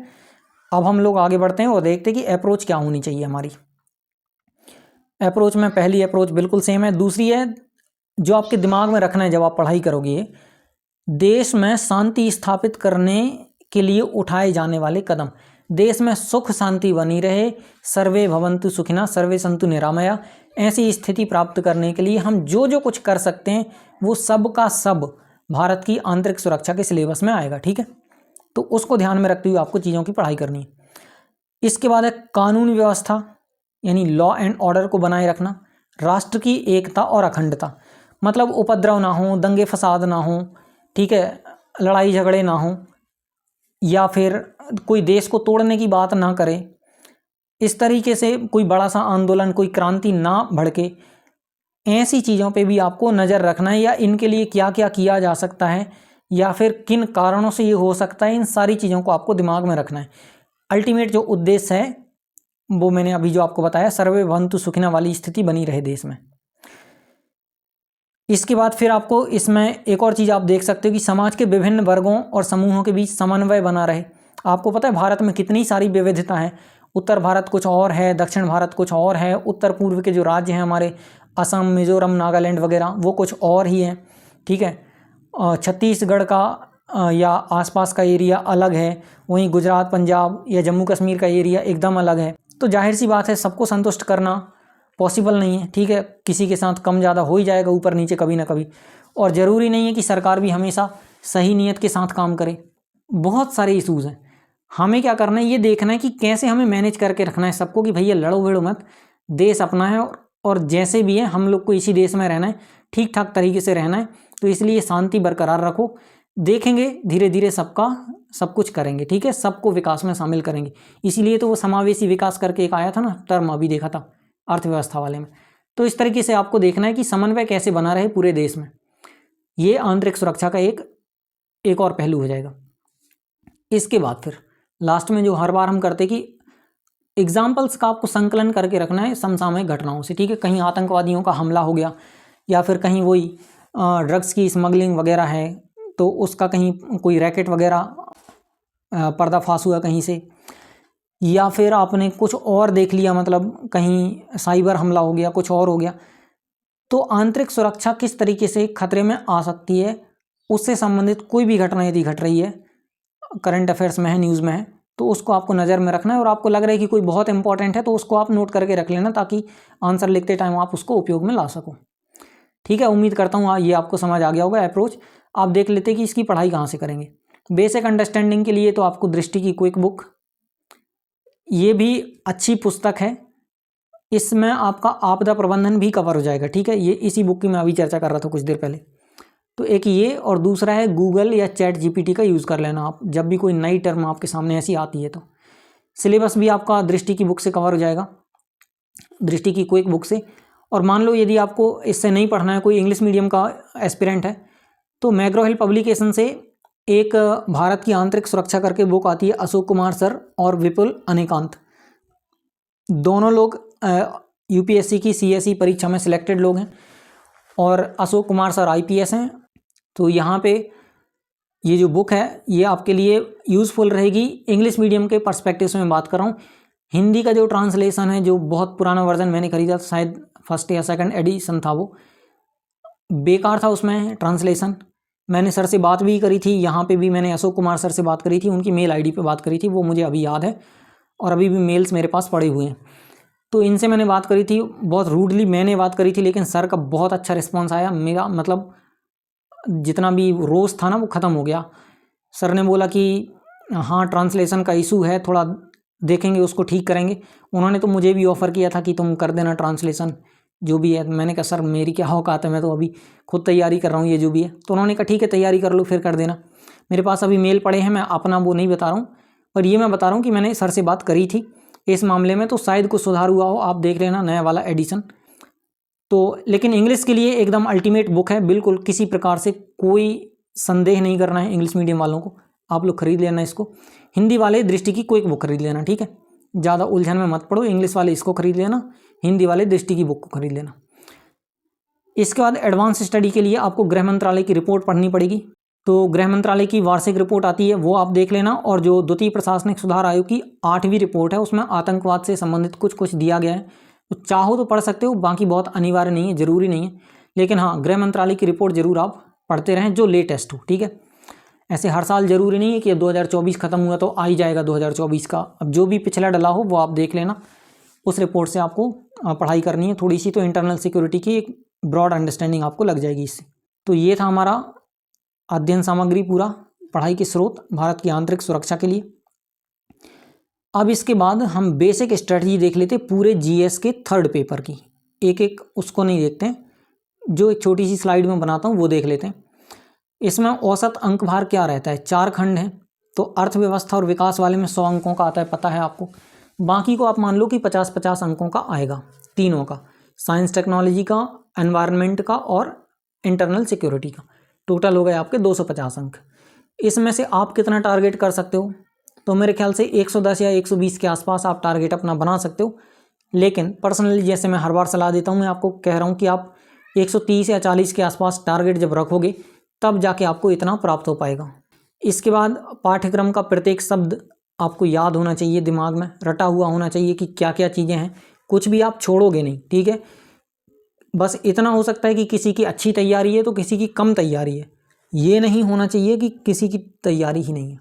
अब हम लोग आगे बढ़ते हैं और देखते हैं कि अप्रोच क्या होनी चाहिए हमारी। अप्रोच में पहली अप्रोच बिल्कुल सेम है। दूसरी है जो आपके दिमाग में रखना है जब आप पढ़ाई करोगे, देश में शांति स्थापित करने के लिए उठाए जाने वाले कदम। देश में सुख शांति बनी रहे, सर्वे भवन्तु सुखिनः सर्वे सन्तु निरामया, ऐसी स्थिति प्राप्त करने के लिए हम जो जो कुछ कर सकते हैं वो सब का सब भारत की आंतरिक सुरक्षा के सिलेबस में आएगा, ठीक है। तो उसको ध्यान में रखते हुए आपको चीज़ों की पढ़ाई करनी है। इसके बाद है कानून व्यवस्था, यानी लॉ एंड ऑर्डर को बनाए रखना, राष्ट्र की एकता और अखंडता, मतलब उपद्रव ना हो, दंगे फसाद ना हो, ठीक है, लड़ाई झगड़े ना हो, या फिर कोई देश को तोड़ने की बात ना करे, इस तरीके से कोई बड़ा सा आंदोलन, कोई क्रांति ना भड़के। ऐसी चीज़ों पे भी आपको नज़र रखना है, या इनके लिए क्या क्या किया जा सकता है, या फिर किन कारणों से ये हो सकता है, इन सारी चीज़ों को आपको दिमाग में रखना है। अल्टीमेट जो उद्देश्य है वो मैंने अभी जो आपको बताया, सर्वे भवन्तु सुखिनः वाली स्थिति बनी रहे देश में। इसके बाद फिर आपको इसमें एक और चीज़ आप देख सकते हो कि समाज के विभिन्न वर्गों और समूहों के बीच समन्वय बना रहे। आपको पता है भारत में कितनी सारी विविधता है, उत्तर भारत कुछ और है, दक्षिण भारत कुछ और है, उत्तर पूर्व के जो राज्य हैं हमारे असम, मिजोरम, नागालैंड वगैरह वो कुछ और ही हैं, ठीक है। छत्तीसगढ़ का या आसपास का एरिया अलग है, वहीं गुजरात, पंजाब या जम्मू कश्मीर का एरिया एकदम अलग है। तो जाहिर सी बात है सबको संतुष्ट करना पॉसिबल नहीं है, ठीक है। किसी के साथ कम ज़्यादा हो ही जाएगा ऊपर नीचे कभी ना कभी, और ज़रूरी नहीं है कि सरकार भी हमेशा सही नीयत के साथ काम करे। बहुत सारे इशूज़ हैं, हमें क्या करना है ये देखना है कि कैसे हमें मैनेज करके रखना है सबको कि भैया लड़ो भिड़ो मत, देश अपना है और जैसे भी है हम लोग को इसी देश में रहना है, ठीक ठाक तरीके से रहना है। तो इसलिए शांति बरकरार रखो, देखेंगे धीरे धीरे सबका सब कुछ करेंगे, ठीक है। सबको विकास में शामिल करेंगे, इसीलिए तो वो समावेशी विकास करके एक आया था ना टर्म, अभी देखा था अर्थव्यवस्था वाले में। तो इस तरीके से आपको देखना है कि समन्वय कैसे बना रहे पूरे देश में, ये आंतरिक सुरक्षा का एक और पहलू हो जाएगा। इसके बाद फिर लास्ट में जो हर बार हम करते कि एग्जाम्पल्स का आपको संकलन करके रखना है समसामयिक घटनाओं से, ठीक है। कहीं आतंकवादियों का हमला हो गया या फिर कहीं वही ड्रग्स की स्मगलिंग वगैरह है तो उसका कहीं कोई रैकेट वगैरह पर्दाफाश हुआ कहीं से, या फिर आपने कुछ और देख लिया, मतलब कहीं साइबर हमला हो गया, कुछ और हो गया, तो आंतरिक सुरक्षा किस तरीके से खतरे में आ सकती है, उससे संबंधित कोई भी घटना यदि घट रही है, करंट अफेयर्स में है, न्यूज़ में है, तो उसको आपको नज़र में रखना है। और आपको लग रहा है कि कोई बहुत इंपॉर्टेंट है तो उसको आप नोट करके रख लेना ताकि आंसर लिखते टाइम आप उसको उपयोग में ला सको, ठीक है। उम्मीद करता हूँ ये आपको समझ आ गया होगा अप्रोच। आप देख लेते कि इसकी पढ़ाई कहाँ से करेंगे। बेसिक अंडरस्टैंडिंग के लिए तो आपको दृष्टि की क्विक बुक, ये भी अच्छी पुस्तक है, इसमें आपका आपदा प्रबंधन भी कवर हो जाएगा, ठीक है। ये इसी बुक की मैं अभी चर्चा कर रहा था कुछ देर पहले। तो एक ये, और दूसरा है गूगल या चैट जीपीटी का यूज़ कर लेना आप जब भी कोई नई टर्म आपके सामने ऐसी आती है। तो सिलेबस भी आपका दृष्टि की बुक से कवर हो जाएगा, दृष्टि की क्विक बुक से। और मान लो यदि आपको इससे नहीं पढ़ना है, कोई इंग्लिश मीडियम का एस्पिरेंट है, तो मैग्रो हिल पब्लिकेशन से एक भारत की आंतरिक सुरक्षा करके बुक आती है, अशोक कुमार सर और विपुल अनेकांत, दोनों लोग यूपीएससी की सीएसई परीक्षा में सिलेक्टेड लोग हैं, और अशोक कुमार सर आईपीएस हैं। तो यहाँ पे ये जो बुक है ये आपके लिए यूज़फुल रहेगी। इंग्लिश मीडियम के पर्सपेक्टिव से मैं बात कर रहा हूँ। हिंदी का जो ट्रांसलेशन है, जो बहुत पुराना वर्जन मैंने खरीदा था, शायद फर्स्ट या सेकंड एडिशन था, वो बेकार था, उसमें ट्रांसलेशन। मैंने सर से बात भी करी थी, यहाँ पे भी मैंने अशोक कुमार सर से बात करी थी, उनकी मेल आईडी पे बात करी थी, वो मुझे अभी याद है और अभी भी मेल्स मेरे पास पड़े हुए हैं। तो इनसे मैंने बात करी थी, बहुत रूडली मैंने बात करी थी, लेकिन सर का बहुत अच्छा रिस्पॉन्स आया। मेरा मतलब जितना भी रोष था ना वो ख़त्म हो गया। सर ने बोला कि हाँ ट्रांसलेशन का इशू है, थोड़ा देखेंगे, उसको ठीक करेंगे। उन्होंने तो मुझे भी ऑफ़र किया था कि तुम कर देना ट्रांसलेशन जो भी है। मैंने कहा सर मेरी क्या औकात है, मैं तो अभी खुद तैयारी कर रहा हूँ ये जो भी है। तो उन्होंने कहा ठीक है तैयारी कर लो फिर कर देना। मेरे पास अभी मेल पड़े हैं, मैं अपना वो नहीं बता रहा हूँ, पर ये मैं बता रहा हूँ कि मैंने सर से बात करी थी इस मामले में, तो शायद कुछ सुधार हुआ हो, आप देख लेना नया वाला एडिशन। तो लेकिन इंग्लिश के लिए एकदम अल्टीमेट बुक है, बिल्कुल किसी प्रकार से कोई संदेह नहीं करना है इंग्लिश मीडियम वालों को, आप लोग खरीद लेना इसको। हिंदी वाले दृष्टि की क्विक बुक खरीद लेना, ठीक है, ज़्यादा उलझन में मत पड़ो। इंग्लिश वाले इसको खरीद लेना, हिंदी वाले दृष्टि की बुक को खरीद लेना। इसके बाद एडवांस स्टडी के लिए आपको गृह मंत्रालय की रिपोर्ट पढ़नी पड़ेगी। तो गृह मंत्रालय की वार्षिक रिपोर्ट आती है, वो आप देख लेना। और जो द्वितीय प्रशासनिक सुधार आयोग की 8वीं रिपोर्ट है, उसमें आतंकवाद से संबंधित कुछ दिया गया है। तो चाहो तो पढ़ सकते हो, बाकी बहुत अनिवार्य नहीं है, ज़रूरी नहीं है, लेकिन हाँ गृह मंत्रालय की रिपोर्ट जरूर आप पढ़ते रहें जो लेटेस्ट हो, ठीक है। ऐसे हर साल ज़रूरी नहीं है कि 2024 ख़त्म हुआ तो आ ही जाएगा 2024 का। अब जो भी पिछला डला हो वो आप देख लेना, उस रिपोर्ट से आपको पढ़ाई करनी है थोड़ी सी, तो इंटरनल सिक्योरिटी की एक ब्रॉड अंडरस्टैंडिंग आपको लग जाएगी इससे। तो ये था हमारा अध्ययन सामग्री, पूरा पढ़ाई के स्रोत भारत की आंतरिक सुरक्षा के लिए। अब इसके बाद हम बेसिक स्ट्रेटजी देख लेते पूरे जीएस के 3rd पेपर की। एक उसको नहीं देखते हैं, जो एक छोटी सी स्लाइड में बनाता हूँ वो देख लेते हैं। इसमें औसत अंक भार क्या रहता है, 4 खंड हैं। तो अर्थव्यवस्था और विकास वाले में 100 अंकों का आता है, पता है आपको। बाकी को आप मान लो कि 50-50 अंकों का आएगा, तीनों का, साइंस टेक्नोलॉजी का, एनवायरनमेंट का और इंटरनल सिक्योरिटी का। टोटल हो गए आपके 250 अंक। इसमें से आप कितना टारगेट कर सकते हो, तो मेरे ख्याल से 110 या 120 के आसपास आप टारगेट अपना बना सकते हो। लेकिन पर्सनली जैसे मैं हर बार सलाह देता हूँ, मैं आपको कह रहा हूँ कि आप 130 या 40 के आसपास टारगेट जब रखोगे तब जाके आपको इतना प्राप्त हो पाएगा। इसके बाद पाठ्यक्रम का प्रत्येक शब्द आपको याद होना चाहिए, दिमाग में रटा हुआ होना चाहिए कि क्या क्या चीज़ें हैं, कुछ भी आप छोड़ोगे नहीं, ठीक है। बस इतना हो सकता है कि किसी की अच्छी तैयारी है तो किसी की कम तैयारी है, ये नहीं होना चाहिए कि किसी की तैयारी ही नहीं है।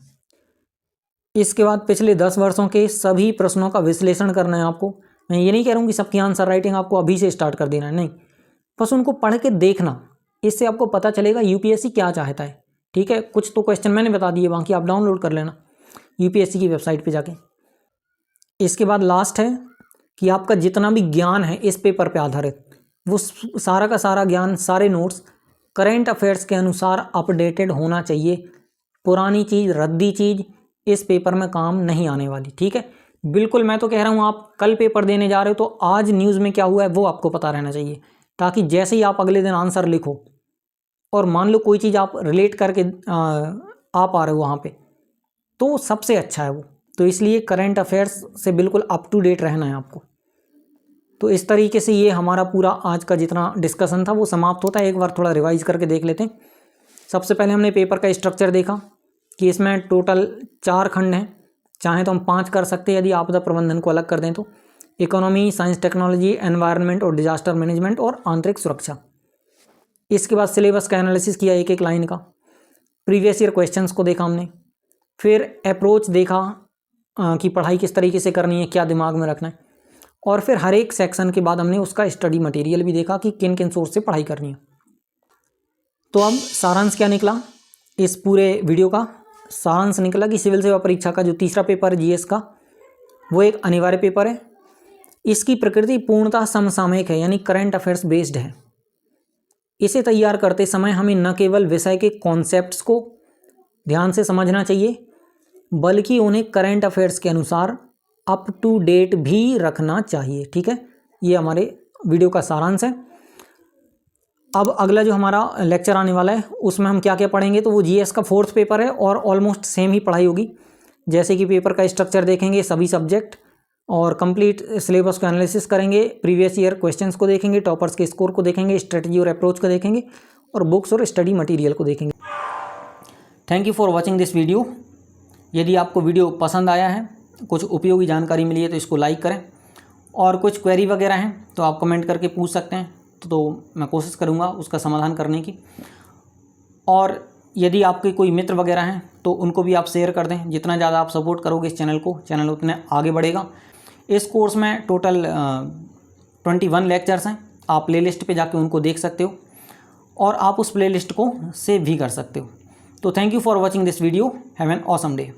इसके बाद पिछले 10 वर्षों के सभी प्रश्नों का विश्लेषण करना है आपको। मैं ये नहीं कह रहा हूँ कि सबकी आंसर राइटिंग आपको अभी से स्टार्ट कर देना है, नहीं, बस उनको पढ़ के देखना, इससे आपको पता चलेगा यूपीएससी क्या चाहता है, ठीक है। कुछ तो क्वेश्चन मैंने बता दिए, बाकी आप डाउनलोड कर लेना यूपीएससी की वेबसाइट पे जाके। इसके बाद लास्ट है कि आपका जितना भी ज्ञान है इस पेपर पे आधारित, वो सारा का सारा ज्ञान, सारे नोट्स करेंट अफेयर्स के अनुसार अपडेटेड होना चाहिए। पुरानी चीज़, रद्दी चीज़ इस पेपर में काम नहीं आने वाली, ठीक है। बिल्कुल, मैं तो कह रहा हूँ आप कल पेपर देने जा रहे हो तो आज न्यूज़ में क्या हुआ है वो आपको पता रहना चाहिए, ताकि जैसे ही आप अगले दिन आंसर लिखो और मान लो कोई चीज़ आप रिलेट करके आ पा रहे हो वहाँ पे, तो सबसे अच्छा है वो। तो इसलिए करंट अफेयर्स से बिल्कुल अप टू डेट रहना है आपको। तो इस तरीके से ये हमारा पूरा आज का जितना डिस्कशन था वो समाप्त होता है। एक बार थोड़ा रिवाइज करके देख लेते हैं। सबसे पहले हमने पेपर का स्ट्रक्चर देखा कि इसमें टोटल 4 खंड हैं, चाहे तो हम 5 कर सकते हैं यदि आपदा प्रबंधन को अलग कर दें तो। इकोनॉमी, साइंस टेक्नोलॉजी, एनवायरनमेंट और डिजास्टर मैनेजमेंट और आंतरिक सुरक्षा। इसके बाद सिलेबस का एनालिसिस किया एक एक लाइन का, प्रीवियस ईयर क्वेश्चंस को देखा हमने, फिर अप्रोच देखा कि पढ़ाई किस तरीके से करनी है, क्या दिमाग में रखना है, और फिर हर एक सेक्शन के बाद हमने उसका स्टडी मटेरियल भी देखा कि किन किन सोर्स से पढ़ाई करनी है। तो अब सारांश क्या निकला इस पूरे वीडियो का? सारांश निकला कि सिविल सेवा परीक्षा का जो तीसरा पेपर है जीएस का, वो एक अनिवार्य पेपर है। इसकी प्रकृति पूर्णतः समसामयिक है, यानी करंट अफेयर्स बेस्ड है। इसे तैयार करते समय हमें न केवल विषय के कॉन्सेप्ट्स को ध्यान से समझना चाहिए, बल्कि उन्हें करंट अफेयर्स के अनुसार अप टू डेट भी रखना चाहिए, ठीक है। ये हमारे वीडियो का सारांश है। अब अगला जो हमारा लेक्चर आने वाला है उसमें हम क्या क्या पढ़ेंगे, तो वो जीएस का 4th पेपर है और ऑलमोस्ट सेम ही पढ़ाई होगी। जैसे कि पेपर का स्ट्रक्चर देखेंगे, सभी सब्जेक्ट, और कंप्लीट सिलेबस का एनालिसिस करेंगे, प्रीवियस ईयर क्वेश्चंस को देखेंगे, टॉपर्स के स्कोर को देखेंगे, स्ट्रेटजी और अप्रोच को देखेंगे, और बुक्स और स्टडी मटेरियल को देखेंगे। Thank you for watching this video. यदि आपको वीडियो पसंद आया है, कुछ उपयोगी जानकारी मिली है तो इसको लाइक करें, और कुछ क्वेरी वगैरह हैं तो आप कमेंट करके पूछ सकते हैं, तो मैं कोशिश करूँगा उसका समाधान करने की। और यदि आपके कोई मित्र वगैरह हैं तो उनको भी आप शेयर कर दें। जितना ज़्यादा आप सपोर्ट करोगे इस चैनल को, चैनल उतने आगे बढ़ेगा। इस कोर्स में टोटल 21 लेक्चर्स हैं। आप प्लेलिस्ट पे जाके उनको देख सकते हो और आप उस प्लेलिस्ट को सेव भी कर सकते हो। तो thank you for watching this video. Have an awesome day.